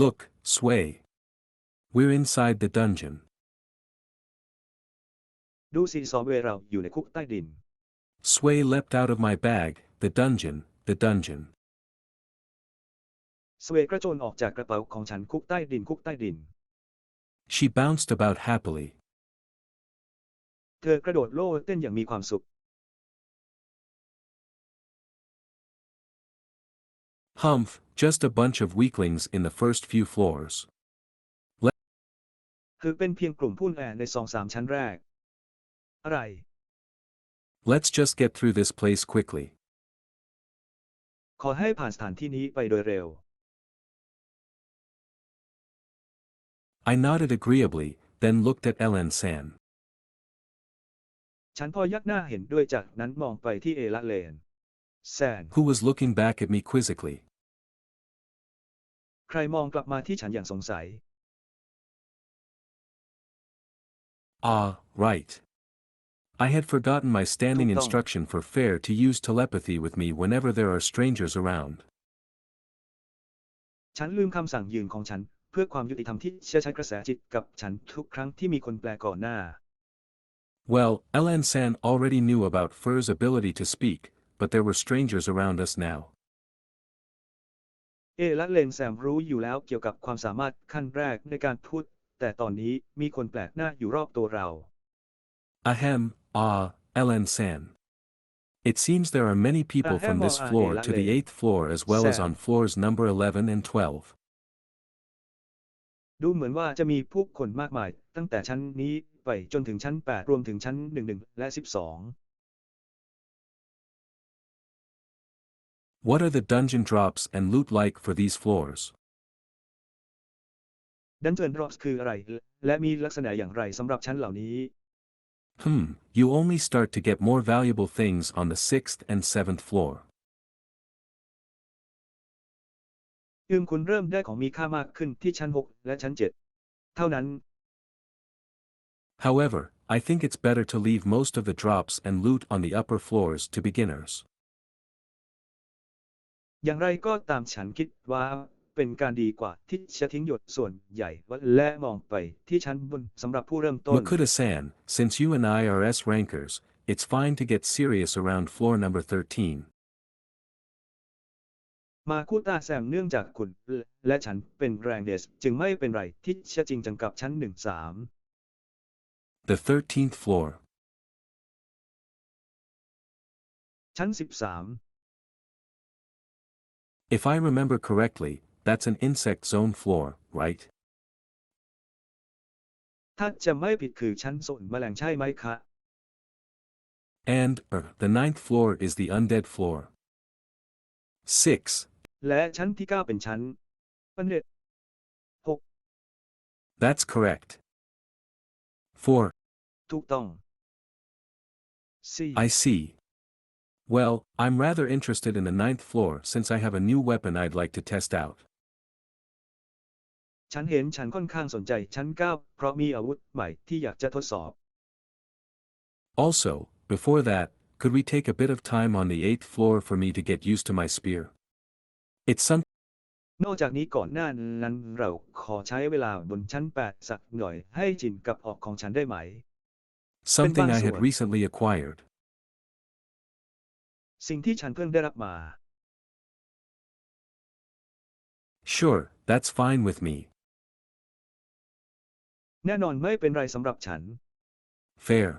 Look, Sway. We're inside the dungeon. ๆ ดูสิซอเวเราอยู่ในคุกใต้ดิน Sway leapt out of my bag. The dungeon, the dungeon. สเวกระโจนออกจากกระเป๋าของฉันคุกใต้ดินคุกใต้ดิน She bounced about happily. เธอกระโดดโลดเต้นอย่างมีความสุข Humph, just a bunch of weaklings in the first few floors. คือเป็นเพียงกลุ่มผู้แอใน2-3 ชั้นแรกอะไร Let's just get through this place quickly. ขอให้ผ่านสถานที่นี้ไปโดยเร็ว I nodded agreeably, then looked at Ellen San. ฉันพอยักหน้าเห็นด้วยจากนั้นมองไปที่เอละเลนแซน Who was looking back at me quizzically. ใครมองกลับมาที่ฉันอย่างสงสัย Ah, right. I had forgotten my standing instruction for Fair to use telepathy with me whenever there are strangers around. ฉันลืมคำสั่งยืนของฉันเพื่อความยุติธรรมที่จะใช้กระแสจิตกับฉันทุกครั้งที่มีคนแปลก่อนหน้า Well, Ellen San already knew about Fair's ability to speak, but there were strangers around us now. เอละเลนแซมรู้อยู่แล้วเกี่ยวกับความสามารถขั้นแรกในการพูดแต่ตอนนี้มีคนแปลกหน้าอยู่รอบตัวเรา Ahem, Ellen San. It seems there are many people from this floor to the 8th floor as well as on floors number 11 and 12. ดูเหมือนว่าจะมีผู้คนมากมายตั้งแต่ชั้นนี้ไปจนถึงชั้น 8 รวมถึงชั้น 11 และ 12 What are the dungeon drops and loot like for these floors? Dungeon drops คืออะไรและมีลักษณะอย่างไรสำหรับชั้นเหล่านี้ You only start to get more valuable things on the 6th and 7th floor. คุณเริ่มได้ของมีค่ามากขึ้นที่ชั้น 6 และชั้น 7 เท่านั้น However, I think it's better to leave most of the drops and loot on the upper floors to beginners. อย่างไรก็ตามฉันคิดว่าเป็นการดีกว่าที่จะทิ้งหยดส่วนใหญ่และมองไปที่ชั้นบนสำหรับผู้เริ่มต้น Makuta-san, since you and I are S rankers, it's fine to get serious around floor number 13. มาคุตาแซมเนื่องจากคุณและฉันเป็นแรงเดสจึงไม่เป็นไรที่จะจริงจังกับชั้น The 13th floor. ชั้น 13 If I remember correctly, that's an insect zone floor, right? ถ้าจะไม่ผิดคือชั้นโซนแมลงใช่ไหมคะ And, the 9th floor is the undead floor. 6. และชั้นที่ 9 เป็นชั้นบันเด That's correct. 4. ถูกต้อง I see. Well, I'm rather interested in the 9th floor since I have a new weapon I'd like to test out. ฉันเห็นฉันค่อนข้างสนใจชั้น 9 เพราะมีอาวุธใหม่ที่อยากจะทดสอบ Also, before that, could we take a bit of time on the 8th floor for me to get used to my spear? It's some นอกจากนี้ก่อนหน้านั้นเราขอใช้เวลาบนชั้น 8 สักหน่อยให้ชินกับออกของฉันได้ไหม something I had recently acquired. สิ่งที่ฉันเพิ่งได้รับมา Sure, that's fine with me. แน่นอนไม่เป็นไรสำหรับฉัน Fair.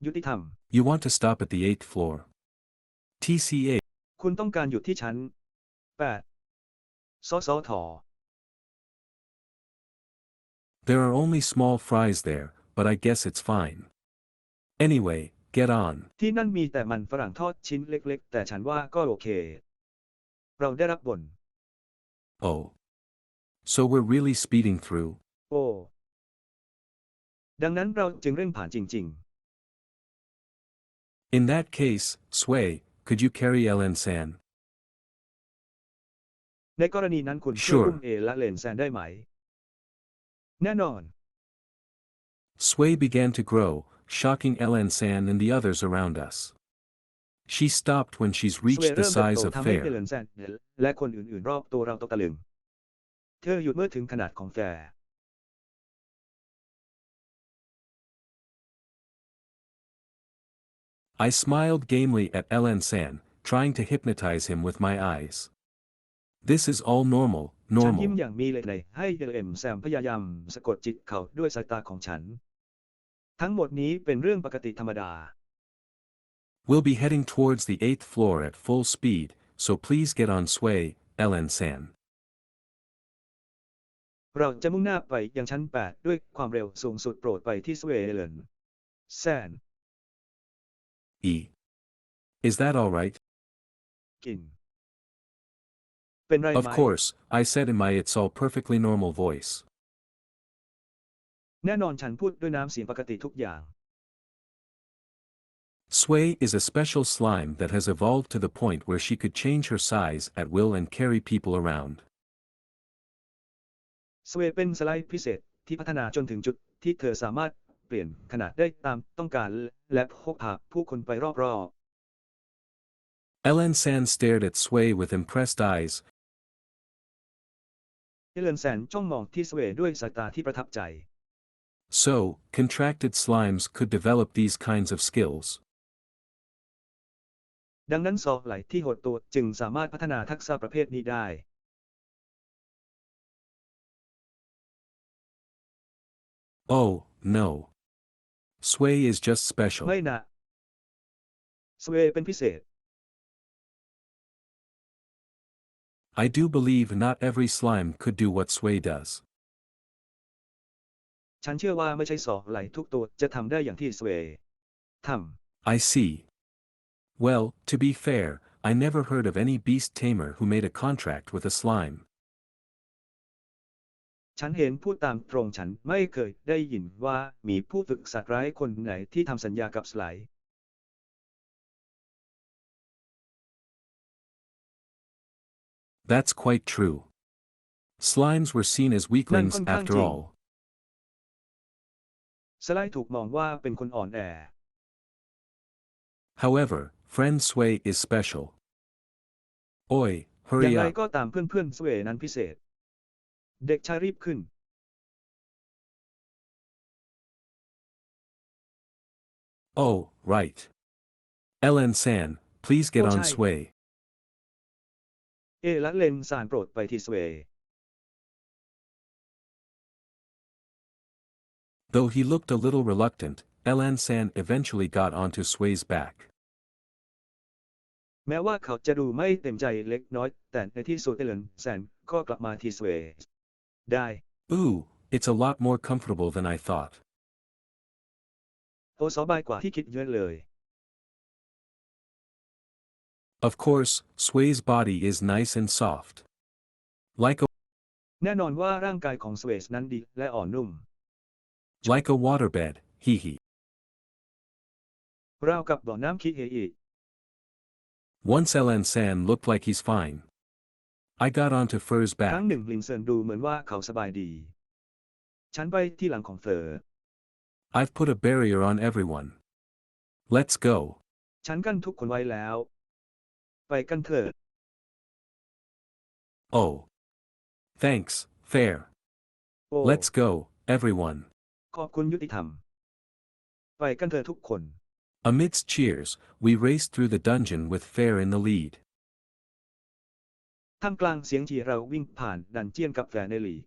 ยุติธรรม You want to stop at the 8th floor. TCA. คุณต้องการหยุดที่ชั้น 8 สท There are only small fries there, but I guess it's fine. Anyway, get on. ที่นั่นมีแต่มันฝรั่งทอดชิ้นเล็กๆแต่ฉันว่าก็โอเค เราได้รับบท Oh. So we're really speeding through. โอ้ดังนั้นเราจึงเร่งผ่านจริง In that case, Sway, could you carry Ellen San? ๆ ในกรณีนั้นคุณช่วยอุ้มเอและเลนแซนได้ไหม แน่นอน Sway began to grow, shocking Ellen San and the others around us. She stopped when she's สเว reached เริ่ the มเติบ size โต of ทำให้ Fair. เลนแซนและคนอื่นๆรอบตัวเราตกตะลึง เธอหยุดเมื่อถึงขนาดของแฟร์ I smiled gamely at Ellen San, trying to hypnotize him with my eyes. This is all normal, ฉันยิ้ม normal. อย่างมีเหตุผลให้แซมพยายามสะกดจิตเขาด้วยสายตาของฉัน ทั้งหมดนี้เป็นเรื่องปกติธรรมดา We'll be heading towards the 8th floor at full speed, so please get on sway, Ellen-san. เราจะมุ่งหน้าไปยังชั้น 8 ด้วยความเร็วสูงสุดโปรดไปที่สเวเลนแซน Is that all right? กินเป็นไรไหม Of course, I said in my it's all perfectly normal voice. แน่นอนฉันพูดด้วยน้ำเสียงปกติทุกอย่าง Sway is a special slime that has evolved to the point where she could change her size at will and carry people around. สเวเป็นสไลด์พิเศษที่พัฒนาจนถึงจุดที่เธอสามารถเปลี่ยนขนาดได้ตามต้องการและพกพาผู้คนไปรอบ Ellen-san stared at Sway with impressed eyes. ๆเอเลนแซนจ้องมองที่สเวด้วยสายตาที่ประทับใจ So, contracted slimes could develop these kinds of skills. ดังนั้นซอไหลที่หดตัวจึงสามารถพัฒนาทักษะประเภทนี้ได้ Oh, no. Sway is just special. ไม่นะสเวเป็นพิเศษ I do believe not every slime could do what Sway does. ฉันเชื่อว่าไม่ใช่ซอไหลทุกตัวจะทำได้อย่างที่สเวทำ I see. Well, to be fair, I never heard of any beast tamer who made a contract with a slime. ฉันเห็นพูดตามตรงฉันไม่เคยได้ยินว่ามีผู้ฝึกสัตว์ร้ายคนไหนที่ทำสัญญากับสไลด์ That's quite true. Slimes were seen as weaklings after all. สไลด์ถูกมองว่าเป็นคนอ่อนแอ However, friend Sway is special. Oi, อย่าง hurry ไร up. ก็ตามเพื่อนๆสเวนั้นพิเศษ เด็กชายรีบขึ้น Oh, right. Ellen-san, please get on Sway. และเลนซานโปรดไปที่สเว Though he looked a little reluctant, Ellen-san eventually got onto Sway's back. แม้ว่าเขาจะดูไม่เต็มใจเล็กน้อยแต่ในที่สุดเลนซานก็กลับมาที่สเวได้ Ooh, it's a lot more comfortable than I thought. โอ้สบายกว่าที่คิดเยอะเลย Of course, Sway's body is nice and soft. Like a แน่นอนว่าร่างกายของสเวสนั้นดีและอ่อนนุ่ม waterbed, hee hee. ราวกับบ่อน้ำคิเฮอิ Once Ellen-san looked like he's fine. I got onto Fur's ครั้ง back. หนึ่งลินเซินดูเหมือนว่าเขาสบายดี ฉันไปที่หลังของเธอ I've put a barrier on everyone. Let's go. ฉันกั้นทุกคนไว้แล้ว ไปกันเถอะ Oh. Thanks, fair. โอ้ Let's go, everyone. ขอบคุณยุติธรรม ไปกันเถอะทุกคน Amidst cheers, we raced through the dungeon with Fair in the lead. ท่ามกลางเสียงจีเราวิ่งผ่านดันเจียนกับแฟนในลีก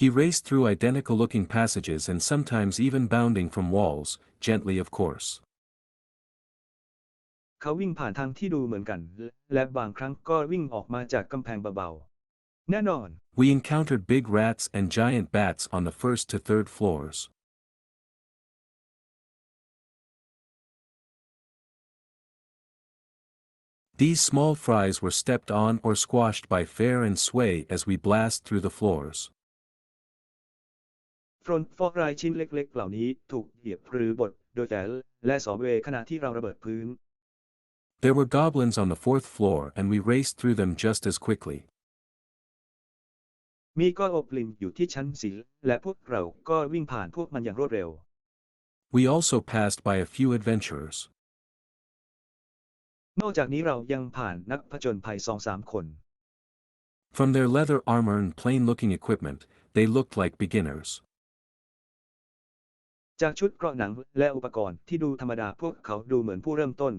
He raced through identical-looking passages and sometimes even bounding from walls, gently of course. เขาวิ่งผ่านทางที่ดูเหมือนกันและบางครั้งก็วิ่งออกมาจากกำแพงเบาๆ แน่นอน We encountered big rats and giant bats on the 1st to 3rd floors. These small fries were stepped on or squashed by Fair and Sway as we blast through the floors. ฟรอนต์ฟอกรายชิ้นเล็กๆเหล่านี้ถูกเหยียบหรือบดโดยแต่และสอเวขณะที่เราระเบิดพื้น There were goblins on the 4th floor and we raced through them just as quickly. มีก้อนอบลิมอยู่ที่ชั้นสีและพวกเราก็วิ่งผ่านพวกมันอย่างรวดเร็ว We also passed by a few adventurers. นอกจากนี้เรายังผ่านนักผจญภัย 2-3 คน From their leather armor and plain-looking equipment, they looked like beginners. จากชุดเกราะหนังและอุปกรณ์ที่ดูธรรมดาพวกเขาดูเหมือนผู้เริ่มต้น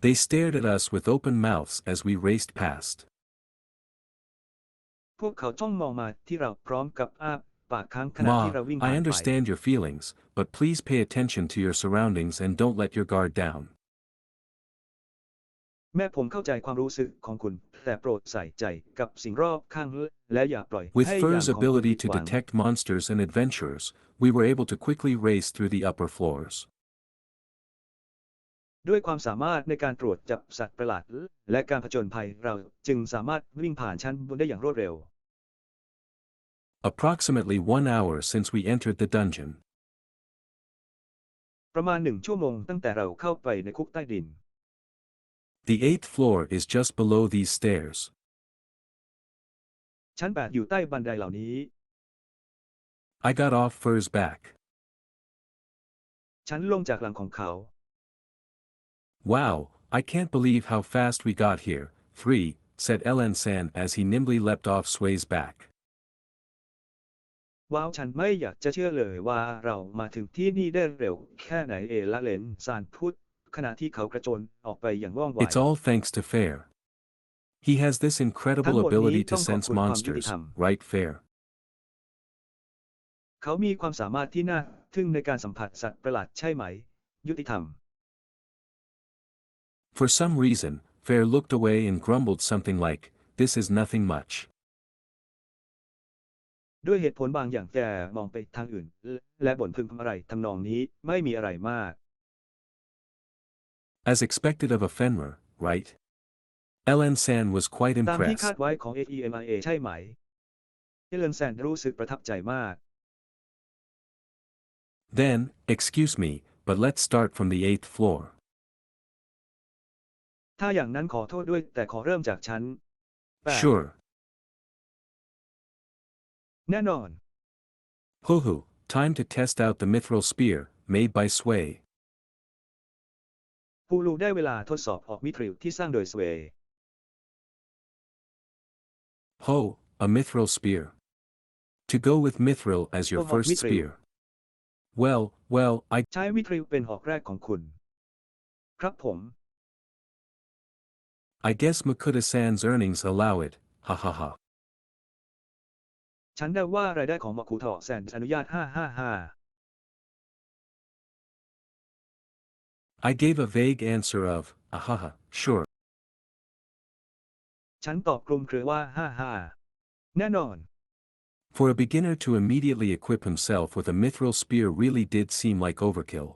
They stared at us with open mouths as we raced past. พวกเขาจ้องมองมาที่เราพร้อมกับอ้า ปากค้างขณะที่ Ma, เราวิ่ง I ผ่านไป understand your feelings, but please pay attention to your surroundings and don't let your guard down. แม่ผมเข้าใจความรู้สึกของคุณแต่โปรดใส่ใจกับสิ่งรอบข้างและอย่าปล่อย With ให้ยาม Fur's ของคุณ ability ผิด to หวัง detect monsters and adventurers, we were able to quickly race through the upper floors. ด้วยความสามารถในการตรวจจับสัตว์ประหลาดและการผจญภัยเราจึงสามารถวิ่งผ่านชั้นบนได้อย่างรวดเร็ว Approximately 1 hour since we entered the dungeon. ประมาณ1 ชั่วโมงตั้งแต่เราเข้าไปในคุกใต้ดิน The 8th floor is just below these stairs. ชั้น 8อยู่ใต้บันไดเหล่านี้ I got off Fur's back. ฉันลงจากหลังของเขา Wow, I can't believe how fast we got here, 3, said Elan-san as he nimbly leapt off Sway's back. ว้าวฉันไม่อยากจะเชื่อเลยว่าเรามาถึงที่นี่ได้เร็วแค่ไหนละเลนซานพูดขณะที่เขากระโจนออกไปอย่างว่องไว It's all thanks to Fair. He has this ทั้ง incredible หมดนี้ ability ต้ to องขอบ sense คุณความยุติ monsters, ธรรม right Fair? เขามีความสามารถที่น่าทึ่งในการสัมผัสสัตว์ประหลาดใช่ไหม ยุติธรรม For some reason, Fair looked away and grumbled something like, "This is nothing much." ด้วยเหตุผลบางอย่างแกมองไปทางอื่นและบ่นพึมพำอะไรทำนองนี้ไม่มีอะไรมาก As expected of a Fenrir, right? Elan-san was quite ตามที่คา impressed. ดไว้ของ HEMIA ใช่ไหมเอเลนแซนรู้สึกประทับใจมาก Then, excuse me, but let's start from the 8th floor. ถ้าอย่างนั้นขอโทษด้วยแต่ขอเริ่มจากชั้น 8 Sure. แน่นอน Hoo-hoo, time to test out the mithril spear, made by Sway. ฮูรูได้เวลาทดสอบออกมิทริลที่สร้างโดยสเวย์ Ho, a mithril spear. To go with mithril as your หอก first มิทริล spear. Well, I ใช้มิทริลเป็นหอกแรกของคุณ ครับผม guess Makuta-san's earnings allow it, ha ha ha. ฉันเดาว่ารายได้ของมาคุโทะแซนอนุญาต555 I gave a vague answer of, ahaha, sure. ฉันตอบกลุ่มเครือว่า55 แน่นอน For a beginner to immediately equip himself with a mithril spear really did seem like overkill.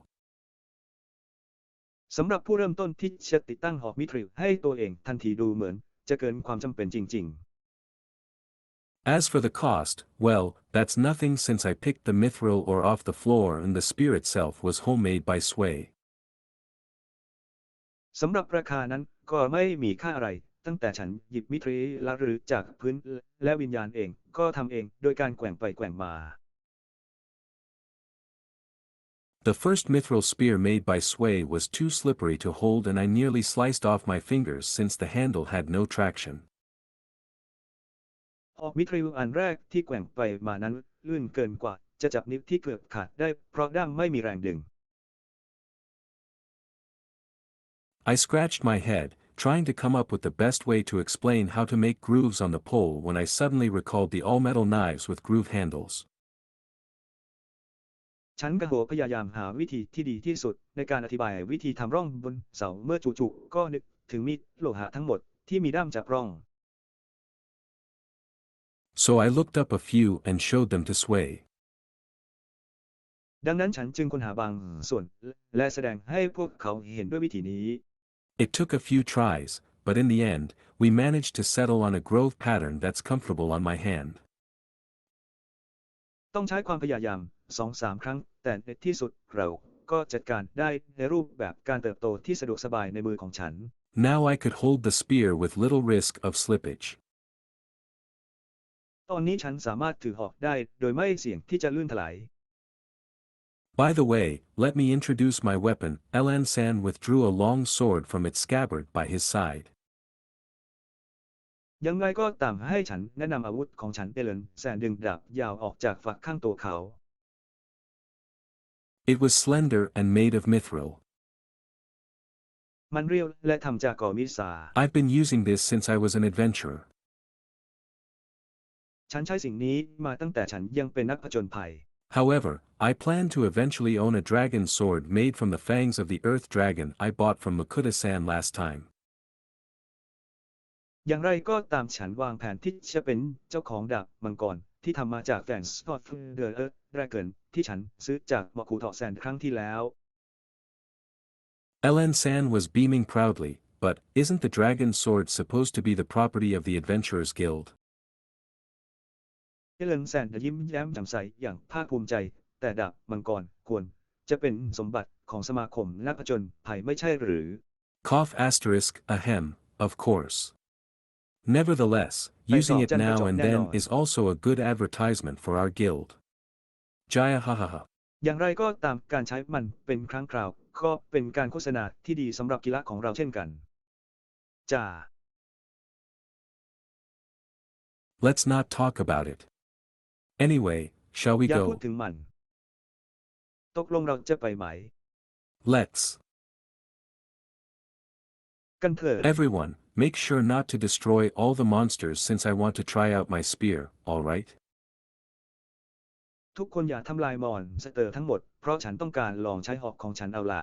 สำหรับผู้เริ่มต้นที่จะติดตั้งหอกมิทริลให้ตัวเองทันทีดูเหมือนจะเกินความจำเป็นจริง As for the cost, well, that's nothing since I picked the mithril ore off the floor and the spear itself was homemade by Sway. ๆ สำหรับราคานั้นก็ไม่มีค่าอะไร ตั้งแต่ฉันหยิบมิทริลหรือจากพื้นและวิญญาณเองก็ทำเองโดยการแกว่งไปแกว่งมา The first mithril spear made by Sway was too slippery to hold and I nearly sliced off my fingers since the handle had no traction. หอกมิทริลอันแรกที่แกว่งไปมานั้นลื่นเกินกว่าจะจับนิ้วที่เกือบขาดได้เพราะด้ามไม่มีแรงดึง I scratched my head, trying to come up with the best way to explain how to make grooves on the pole when I suddenly recalled the all-metal knives with groove handles. ฉันกระโหพยายามหาวิธีที่ดีที่สุดในการอธิบายวิธีทำร่องบนเสาเมื่อจู่ๆก็นึกถึงมีดโลหะทั้งหมดที่มีด้ามจับร่อง So I looked up a few and showed them to Sway. ดังนั้นฉันจึงค้นหาบางส่วนและแสดงให้พวกเขาเห็นด้วยวิธีนี้ It took a few tries, but in the end, we managed to settle on a grove pattern that's comfortable on my hand. ต้องใช้ความพยายาม 2-3 ครั้งแต่ในที่สุดเราก็จัดการได้ในรูปแบบการเติบโตที่สะดวกสบายในมือของฉัน Now I could hold the spear with little risk of slippage. ตอนนี้ฉันสามารถถือหอกได้โดยไม่เสี่ยงที่จะลื่นถลาย By the way, let me introduce my weapon. Elan-san withdrew a long sword from its scabbard by his side. ยังไงก็ตามให้ฉันแนะนำอาวุธของฉันเอเลนแซนดึงดาบยาวออกจากฝักข้างตัวเขา It was slender and made of mithril. มันเรียวและทำจากกอมิสา I've been using this since I was an adventurer. ฉันใช้สิ่งนี้มาตั้งแต่ฉันยังเป็นนักผจญภัย However, I plan to eventually own a dragon sword made from the fangs of the earth dragon I bought from Makuta-san last time. อย่างไรก็ตามฉันวางแผนที่จะเป็นเจ้าของดาบมังกรที่ทำมาจากแฟงสปอตเดอร์แรกเกินที่ฉันซื้อจากมอคุเทาะแซนครั้งที่แล้ว Ellen-san was beaming proudly, but isn't the dragon sword supposed to be the property of the Adventurers Guild? เอเลนแซนยิ้มแย้มแจ่มใสอย่างภาคภูมิใจแต่ดาบมังกรควรจะเป็นสมบัติของสมาคมนักผจญภัยไม่ใช่หรือ Cough asterisk, ahem, of course. Nevertheless, using it now and then is also a good advertisement for our guild. Jaya hahaha. อย่างไรก็ตามการใช้มันเป็นครั้งคราวก็เป็นการโฆษณาที่ดีสำหรับกีฬาของเราเช่นกันจ้า Let's not talk about it. Anyway, shall we อย่าพูด go? ถึงมันตกลงเราจะไปไหม Let's. กันเถิด Everyone, make sure not to destroy all the monsters since I want to try out my spear, alright? ทุกคนอย่าทำลายมอนสเตอร์ทั้งหมดเพราะฉันต้องการลองใช้หอกของฉันเอาล่ะ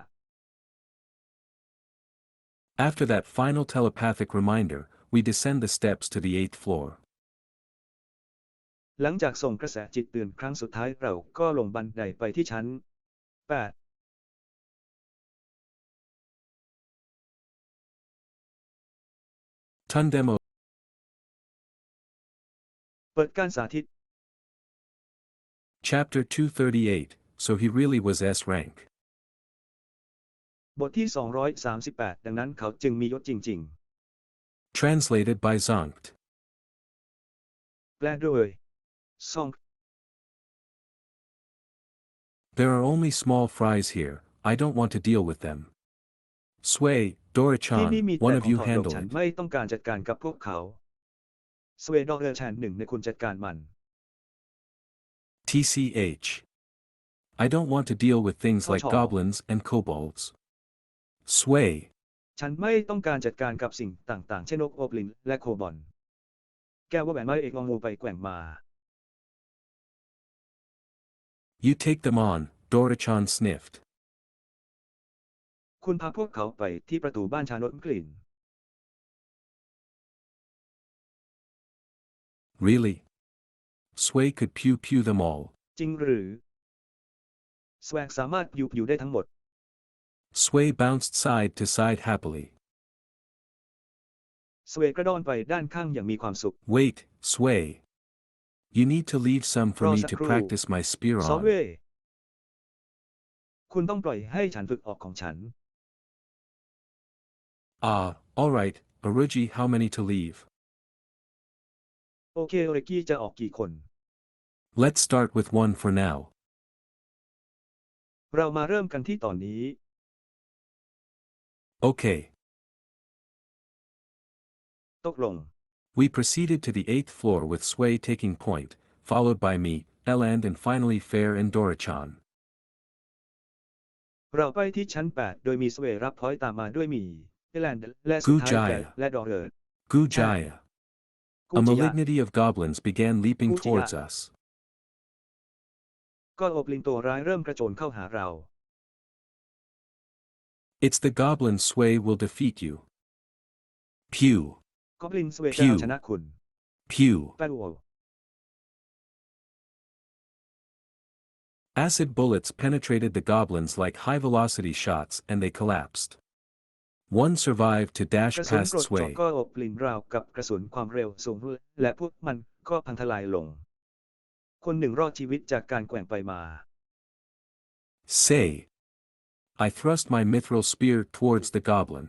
After that final telepathic reminder, we descend the steps to the 8th floor. หลังจากส่งกระแสจิตเตือนครั้งสุดท้ายเราก็ลงบันไดไปที่ชั้น 8 TONDEMO. เปิดการสาธิต Chapter 238, so he really was S rank. บทที่ 238 ดังนั้นเขาจึงมียศจริง Translated by Zonkt. ๆ แปลโดยซ่อง There are only small fries here, I don't want to deal with them. Sway, ที่นี่ Dora-chan, มี one แต่ of ของ you ถอดลง handle ฉัน it. ไม่ต้องการจัดการกับพวกเขาสเวดอร์แชนหนึ่งในคุณจัดการมัน TCH. I don't want to deal with things like Chao. goblins and kobolds. Sway. ฉันไม่ต้องการจัดการกับสิ่งต่างๆเช่นนกโอบลินและโคบอลแกว่าแหวนไม้เอกลองงูไปแกว่งมา You take them on, Dora-chan sniffed. คุณพาพวกเขาไปที่ประตูบ้านชานดกลิ่น Really? Sway could pew them all. จริงหรือสแวกสามารถอยู่ได้ทั้งหมด Sway bounced side to side happily. สเวกระโดดไปด้านข้างอย่างมีความสุข Wait, Sway. You need to leave some for รอ me สัก to ครู่ practice my spear ซอเว on. คุณต้องปล่อยให้ฉันฝึกออกของฉัน Ah, alright, Aruji, how many to leave? โอเคโอเรกี้จะออกกี่คน Let's start with one for now. เรามาเริ่มกันที่ตอนนี้ Okay. ตกลง We proceeded to the 8th floor with Sway taking point, followed by me, Eland and finally Fair and Dora-chan. เราไปที่ชั้น 8 โดยมีสเวรับพอยต์ตามมาด้วยมีเอแลนด์และสุดท้ายแฟร์และดอเรอร์ Gujaya. A Gujaya. malignity of goblins began leaping Gujaya. towards us. ก็โอบลิงตัวร้ายเริ่มกระโจนเข้าหาเรา It's the goblin Sway will defeat you. Pew. กอบลินสเวจะเอาชนะคุณ Pew. แปลว่า Acid bullets penetrated the goblins like high-velocity shots and they collapsed. One survived to ก dash ระสุน past กรดเจาะ Sway. ก็โอบลินราวกับกระสุนความเร็วสูงและพวกมันก็พังทลายลง คนหนึ่งรอดชีวิตจากการแกว่งไปมา Say. I thrust my mithril spear towards the goblin.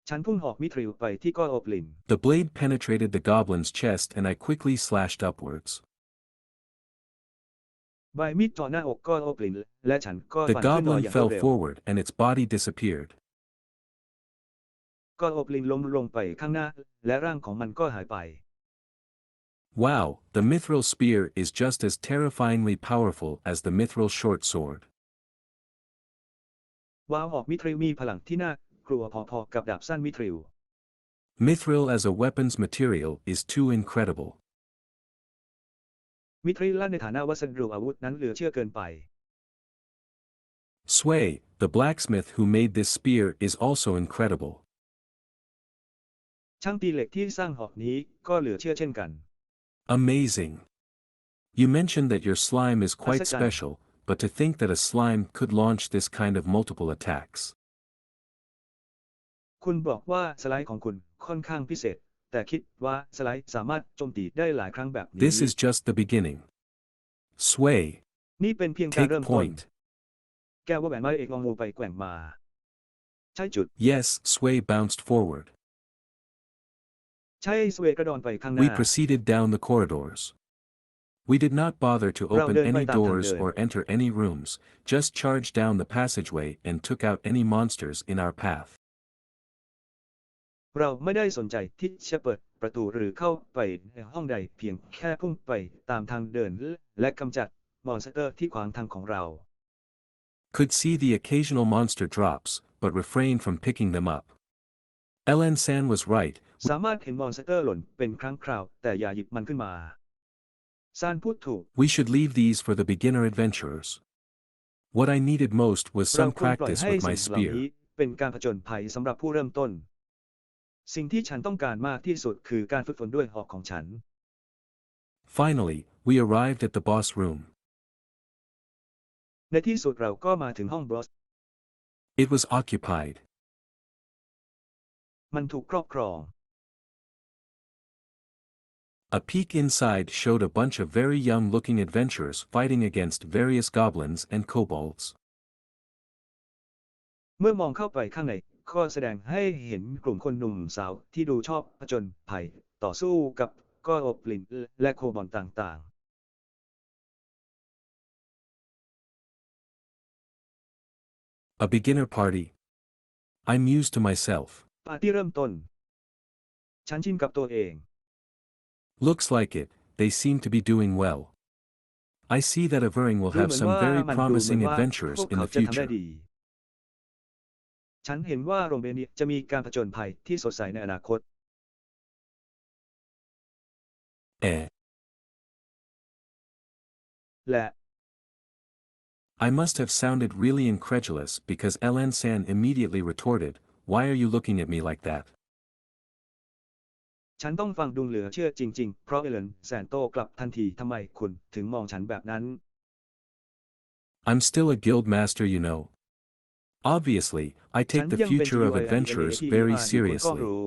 ฉันพุ่งหอกมิตริวไปที่ก็โอบลิน The blade penetrated the goblin's chest and I quickly slashed upwards. ใบมีดเจาะหน้าอกก็โอบลินและฉันก็ The ฟันขึ้นลอย goblin อย่างรว fell ดเร็ว forward and its body disappeared. ก็โอบลินล้มลงไปข้างหน้าและร่างของมันก็หายไป Wow, the mithril spear is just as terrifyingly powerful as the mithril short sword. ว้าวหอกมิตริวมีพลังที่น่ากลัวพอๆกับดาบสั้นมิตริว Mithril as a weapons material is too incredible. มิทริลในฐานะวัสดุอาวุธนั้นเหลือเชื่อเกินไป Sway, the blacksmith who made this spear is also incredible. ช่างตีเหล็กที่สร้างหอกนี้ก็เหลือเชื่อเช่นกัน Amazing. You mentioned that your slime is quite อัศจรรย์ special, but to think that a slime could launch this kind of multiple attacks. คุณบอกว่าสไลด์ของคุณค่อนข้างพิเศษ แต่คิดว่าสไลด์สามารถโจมตีได้หลายครั้งแบบนี้ This is just the beginning. Sway. นี่เป็นเพียงการ Take เริ่มต้น point. แก้วว่าแหวนไม้เอกลองงูไปแกว่งมา ใช่จุด Yes, Sway bounced forward. ใช่สเวกระดอนไปข้างห We น้า proceeded down the corridors. We did not bother to open เราเดินไป any ตามทาง doors เดิน or enter any rooms, just charged down the passageway and took out any monsters in our path. เราไม่ได้สนใจที่จะเปิดประตูหรือเข้าไปในห้องใดเพียงแค่พุ่งไปตามทางเดินและกำจัดมอนสเตอร์ที่ขวางทางของเรา Could see the occasional monster drops, but refrained from picking them up. San was right. สามารถเห็นมอนสเตอร์หล่นเป็นครั้งคราวแต่อย่าหยิบมันขึ้นมาซานพูดถูก We should leave these for the beginner adventurers. What I needed most was เรา some ควรปล่อย practice ให้ with my สิ่งเหล่านี้ spear. เป็นการผจญภัยสำหรับผู้เริ่มต้น สิ่งที่ฉันต้องการมากที่สุดคือการฝึกฝนด้วยหอกของฉัน Finally, we arrived at the boss room. ในที่สุดเราก็มาถึงห้องบอส It was occupied. มันถูกครอบครอง A peek inside showed a bunch of very young-looking adventurers fighting against various goblins and kobolds. เมื่อมองเข้าไปข้างในก็แสดงให้เห็นกลุ่มคนหนุ่มสาวที่ดูชอบผจญภัยต่อสู้กับกอบลินและโคบอลต่างๆ A beginner party. I mused to myself. ปาร์ตี้เริ่มต้น ฉันชิมกับตัวเอง Looks like it, they seem to be doing well. I see that Avering will ดู have เหมือน some ว่า very มันดูเหมือน promising ว่า adventures พวก in เขา the จะทำได้ future. ดี ฉันเห็นว่าโรงเรียนนี้จะมีการผจญภัยที่สดใสในอนาคต Eh. และ I must have sounded really incredulous because San immediately retorted, "Why are you looking at me like that?" ฉันต้องฟังดูเหลือเชื่อจริงๆ เพราะเอเลนแสนโตกลับทันทีทำไมคุณถึงมองฉันแบบนั้น I'm still a guild master, you know. Obviously, I ฉัน take the ยังเป็น future of adventurers very คุณก็ seriously. รู้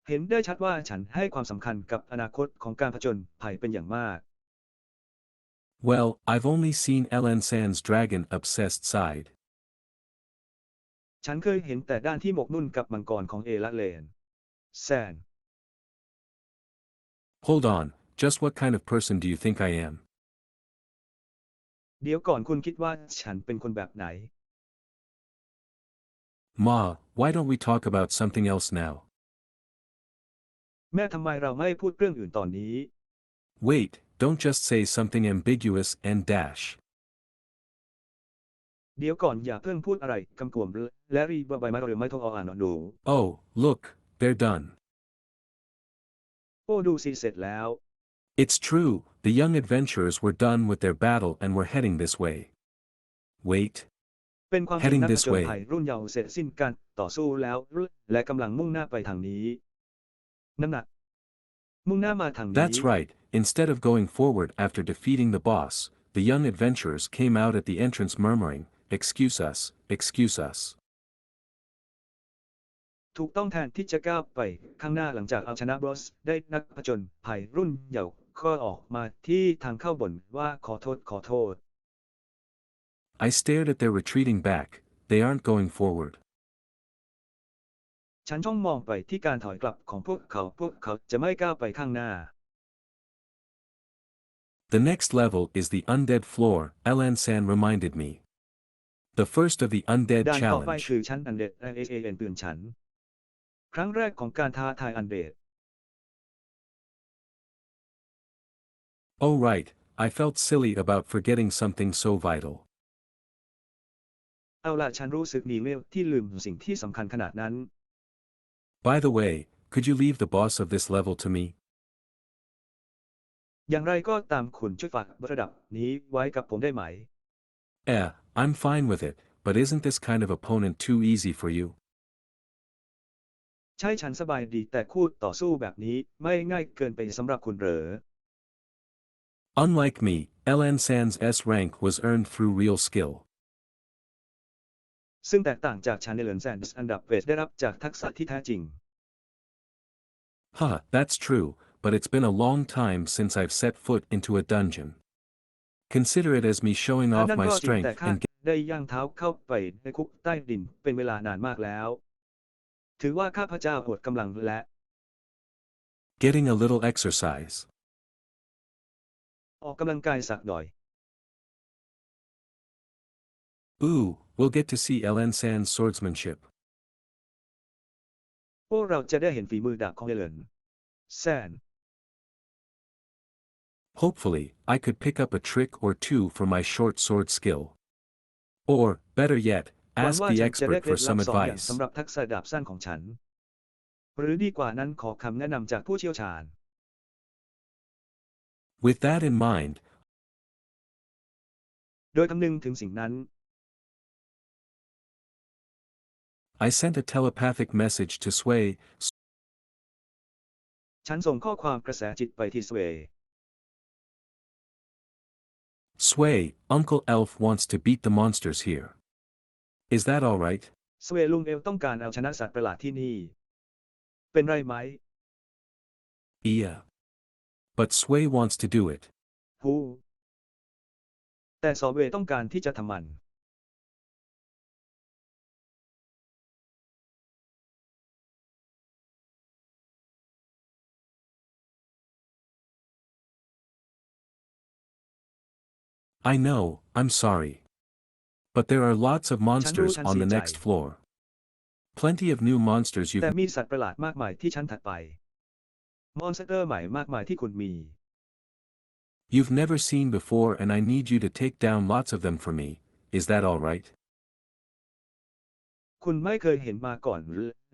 เห็นได้ชัดว่าฉันให้ความสำคัญกับอนาคตของการผจญภัยเป็นอย่างมาก Well, I've only seen San's dragon-obsessed side. ฉันเคยเห็นแต่ด้านที่หมกมุ่นกับมังกรของเอละเลนแซน Hold on, just what kind of person do you think I am? เดี๋ยวก่อนคุณคิดว่าฉันเป็นคนแบบไหน Ma, why don't we talk about something else now? แม่ทำไมเราไม่พูดเรื่องอื่นตอนนี้ Wait, don't just say something ambiguous and dash. เดี๋ยวก่อนอย่าเพิ่งพูดอะไรกำกวมและรีบใบไม้หรือไม่ทงอ่านหนู Oh, look, they're done. โอ้ดูสิเสร็จแล้ว It's true, the young adventurers were done with their battle and were heading this way. Wait. เป็นความจริง Heading นักผ this จญ way. ภัยรุ่นเยาว์เสร็จสิ้นการต่อสู้แล้วและกำลังมุ่งหน้าไปทางนี้น้ำหนักมุ่งหน้ามาทางนี้ That's right, instead of going forward after defeating the boss, the young adventurers came out at the entrance murmuring, "Excuse us, excuse us." ถูกต้องแทนที่จะก้าวไปข้างหน้าหลังจากเอาชนะบอสได้นักผจญภัยรุ่นเยาว์ก็ออกมาที่ทางเข้าบ่นว่าขอโทษขอโทษ I stared at their retreating back, they aren't going forward. ฉันจ้องมองไปที่การถอยกลับของพวกเขาจะไม่ก้าวไปข้างหน้า The next level is the undead floor, San reminded me. The first of the undead ด้านต่อไป challenge. คือชั้นอันเดดเตือนฉันครั้งแรกของการท้าทายอันเดด Oh right, I felt silly about forgetting something so vital. เอาล่ะฉันรู้สึกหนีเร็วที่ลืมสิ่งที่สำคัญขนาดนั้น By the way, could you leave the boss of this level to me? อย่างไรก็ตามคุณช่วยฝากระดับนี้ไว้กับผมได้ไหม I'm fine with it, but isn't this kind of opponent too easy for you? ใช่ฉันสบายดีแต่คู่ต่อสู้แบบนี้ไม่ง่ายเกินไปสำหรับคุณเหรอ Unlike me, LN San's S rank was earned through real skill. ซึ่งแตกต่างจากชาเนลแซนด์อันดับเวทได้รับจากทักษะที่แท้จริง That's true, but it's been a long time since I've set foot into a dungeon. Consider it as me showing นั่ off น my ก็จริงแต่ strength ข้า and ได้ย่างเท้าเข้าไปในคุกใต้ดินเป็นเวลานานมากแล้ว ถือว่าข้าพเจ้าอวดกำลังและ getting a little exercise. ออกกำลังกายสักหน่อย Ooh, we'll get to see LN San's swordsmanship. พวกเราจะได้เห็นฝีมือดาบของเอเลนแซน Hopefully, I could pick up a trick or two for my short sword skill. Or, better yet, หวัง ask ว่า the ฉันจะได้ expert เคล็ for ดลั some บสองอย่าง advice. สำหรับทักษะดาบสั้นของฉัน หรือดีกว่านั้นขอคำแนะนำจากผู้เชี่ยวชาญ With that in mind, โดยคำนึงถึงสิ่งนั้น I sent a telepathic message to Sway. ฉันส่งข้อความกระแสจิตไปที่สเวย์ Sway, Uncle Elf wants to beat the monsters here. Is that all right? สเวย์ลุงเอลต้องการเอาชนะสัตว์ประหลาดที่นี่ เป็นไรไหม Yeah. But Sway wants to do it. ฮูแต่สเวย์ต้องการที่จะทำมัน I know, I'm sorry. But there are lots of monsters ฉัน on the เสียใจ next floor. Plenty of new monsters แต่ you've มีสัตว์ประหลาดมากมายที่ชั้นถัดไป มอนสเตอร์ใหม่มากมายที่คุณมี never seen before and I need you to take down lots of them for me. Is that all right? คุณไม่เคยเห็นมาก่อน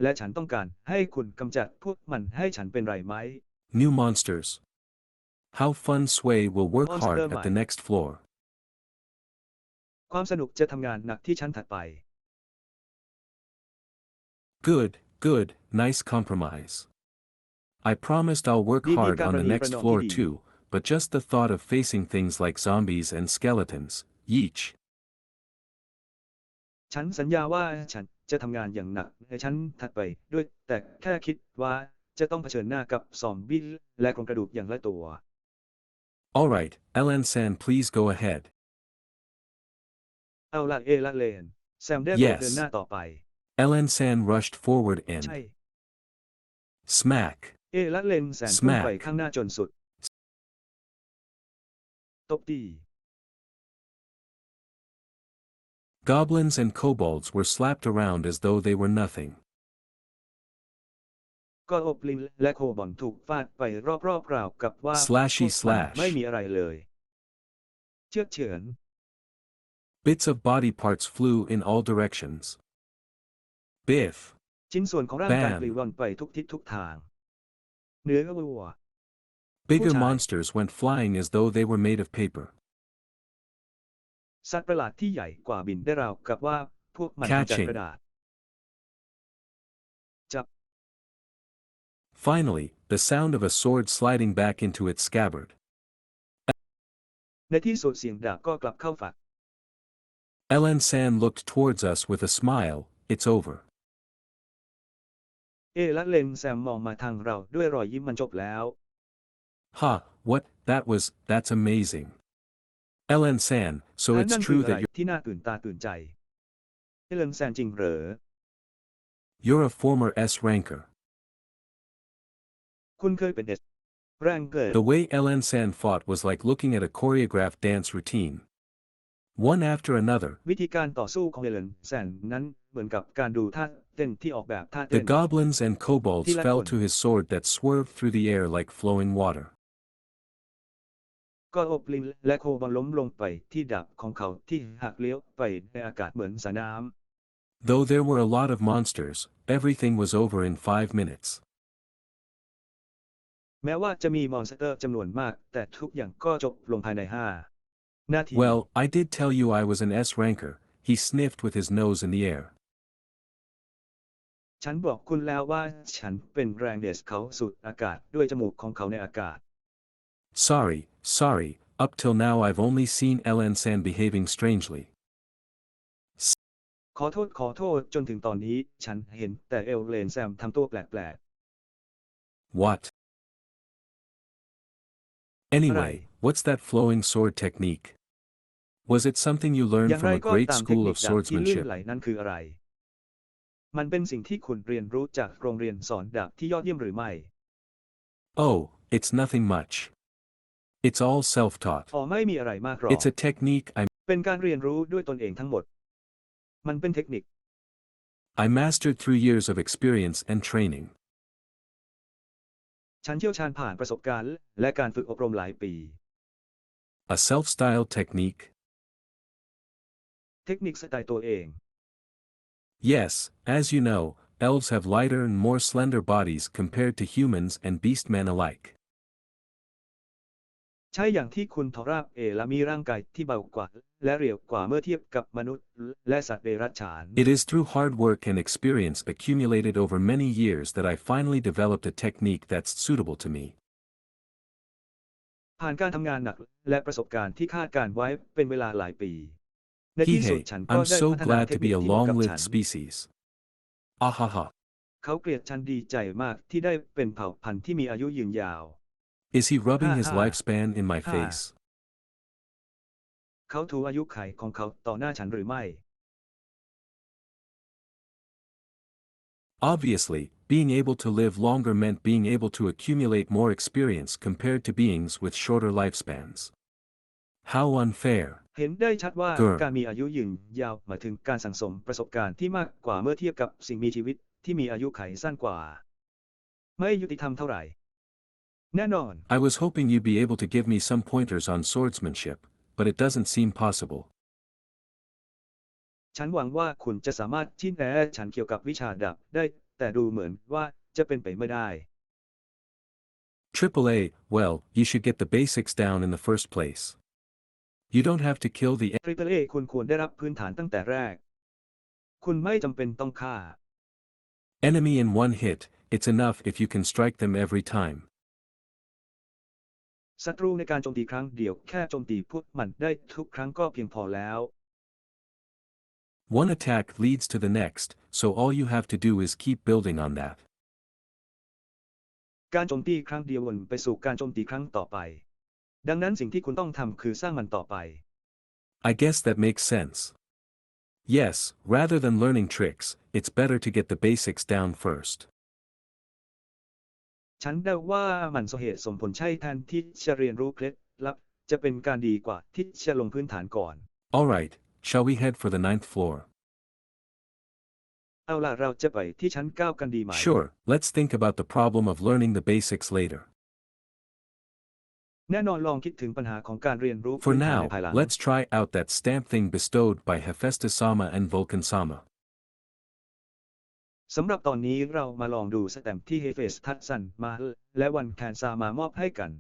และฉันต้องการให้คุณกำจัดพวกมันให้ฉันเป็นไรไหม New monsters. How fun Sway will work hard Monster at the Mine. next floor. ความสนุกจะทำงานหนักที่ชั้นถัดไป Good, nice compromise. I promised I'll work ดี hard การ on ประ the นี next ประนอม floor ที่ดี too, but just the thought of facing things like zombies and skeletons, yeesh. ฉันสัญญาว่าฉันจะทำงานอย่างหนักในชั้นถัดไปด้วยแต่แค่คิดว่าจะต้องเผชิญหน้ากับซอมบี้และโครงกระดูกอย่างละตัว Alright, LN-san please go ahead. เอาละละเลนแซมได้โปรด Yes. เดินหน้าต่อไป LN-san rushed forward ใช่ and smack. ละเลนแซนพุ่งไปข้างหน้าจนสุด ตบตี Goblins and kobolds were slapped around as though they were nothing. ก็อบลิงและโคบอลถูกฟาดไปรอบๆราวกับว่า Slashy พวกมัน slash. ไม่มีอะไรเลย เชือกเฉือน Bits of body parts flew in all directions. Biff. ชิ้นส่วนของร่างกาย Bam ปลิวว่อนไปทุกทิศทุกทาง เนื้อวัว Bigger Full-time. monsters went flying as though they were made of paper. สัตว์ประหลาดที่ใหญ่กว่าบินได้ราวกับว่าพวกมันทำจาก Catching. กระดาษ จับ Finally, the sound of a sword sliding back into its scabbard. ในที่สุดเสียงดาบก็กลับเข้าฝัก LN-san looked towards us with a smile. It's over. และเลนแซมมองมาทางเราด้วยรอยยิ้มมันจบแล้ว What? That's amazing. LN-san, so นั่ it's นคือ true อะไร that ที่น่าตื่นตาตื่นใจเลนแซมจริงเหรอ you're a former S ranker. คุณเคยเป็นเอสแรงเกิด The way LN-san fought was like looking at a choreographed dance routine. One after another, วิธีการต่อสู้ของเลนแซมนั้นเหมือนกับการดูท่าเต้นที่ออกแบบท่า the เต้น goblins and kobolds Tila fell kon. to his sword that swerved through the air like flowing water. ก็อบลิงและโคบอลล้มลงไปที่ดาบของเขาที่หักเลี้ยวไปในอากาศเหมือนสายน้ำ Though there were a lot of monsters, everything was over in 5 minutes. แม้ว่าจะมีมอนสเตอร์จำนวนมากแต่ทุกอย่างก็จบลงภายใน5 นาที Well, I did tell you I was an S ranker, he sniffed with his nose in the air. ฉันบอกคุณแล้วว่าฉันเป็นแรงเดสเขาสูดอากาศด้วยจมูกของเขาในอากาศ Sorry, up till now I've only seen Elan-san behaving strangely. ขอโทษจนถึงตอนนี้ฉันเห็นแต่เอลเลนแซมทำตัวแปลก What? ๆ อะไร Anyway, what's that flowing sword technique? Was it something you อ learned ย่างไร from a ก็ great ตามเทค school นิ of คดาบที่ลื่น swordsmanship? ไหลนั่นคืออะไร มันเป็นสิ่งที่คุณเรียนรู้จากโรงเรียนสอนดาบที่ยอดเยี่ยมหรือไม่ Oh, it's nothing much. It's all self-taught. อ๋อไม่มีอะไรมากหรอก It's a technique เป็นการเรียนรู้ด้วยตนเองทั้งหมด มันเป็นเทคนิค I mastered through years of experience and training. ฉันเชี่ยวชาญผ่านประสบการณ์และการฝึกอบรมหลายปี A self-styled technique? เทคนิคสไตล์ตัวเอง Yes, as you know, elves have lighter and more slender bodies compared to humans and beastmen alike. ใช่อย่างที่คุณทราบและมีร่างกายที่เบากว่าและเรียวกว่าเมื่อเทียบกับมนุษย์และสัตว์เดรัจฉาน It is through hard work and experience accumulated over many years that I finally developed a technique that's suitable to me. ผ่านการทำงานหนักและประสบการณ์ที่คาดการไว้เป็นเวลาหลายปี ในที่สุด Hihei, ฉันก็ I'm ได้ so พัฒนา glad เท to คนิ be ค a ที่เหมาะกับฉั long-lived น species. Ahaha. เขาเกลียดฉันดีใจมากที่ได้เป็นเผ่าพันธุ์ที่มีอายุยืนยาว Is he rubbing his Ha ha. lifespan in my Ha. face? เขาถูอายุขัยของเขาต่อหน้าฉันหรือไม่ Obviously, being able to live longer meant being able to accumulate more experience compared to beings with shorter lifespans. How unfair. เห็นได้ชัดว่า Girl. การมีอายุยืนยาวหมายถึงการสั่งสมประสบการณ์ที่มากกว่าเมื่อเทียบกับสิ่งมีชีวิตที่มีอายุขัยสั้นกว่า ไม่ยุติธรรมเท่าไหร่ แน่นอน I was hoping you'd be able to give me some pointers on swordsmanship, but it doesn't seem possible. ฉันหวังว่าคุณจะสามารถชี้แนะฉันเกี่ยวกับวิชาดาบได้แต่ดูเหมือนว่าจะเป็นไปไม่ได้ AAA, well, you should get the basics down in the first place. You don't have to kill the Triple A คุณควรได้รับพื้นฐานตั้งแต่แรก คุณไม่จำเป็นต้องฆ่า enemy in one hit, it's enough if you can strike them every time. ศัตรูในการโจมตีครั้งเดียวแค่โจมตีพวกมันได้ทุกครั้งก็เพียงพอแล้ว One attack leads to the next, so all you have to do is keep building on that. การโจมตีครั้งเดียววนไปสู่การโจมตีครั้งต่อไป ดังนั้นสิ่งที่คุณต้องทำคือสร้างมันต่อไป I guess that makes sense. Yes, rather than learning tricks, it's better to get the basics down first. ฉันเดาว่ามันสมเหตุสมผลใช่แทนที่จะเรียนรู้เคล็ดลับจะเป็นการดีกว่าที่จะลงพื้นฐานก่อน Alright, shall we head for the 9th floor? เอาล่ะเราจะไปที่ชั้น 9 กันดีไหม Sure, let's think about the problem of learning the basics later. แน่นอนลองคิดถึงปัญหาของการเรียนรู้ For พื้นฐาน now, ในภายหลัง let's try out that stamp thing bestowed by Hephaestus-sama and Vulcan-sama. สำหรับตอนนี้เรามาลองดูสแตมป์ที่เฮเฟสทัสซันมาและวันแคนซามามอบให้กัน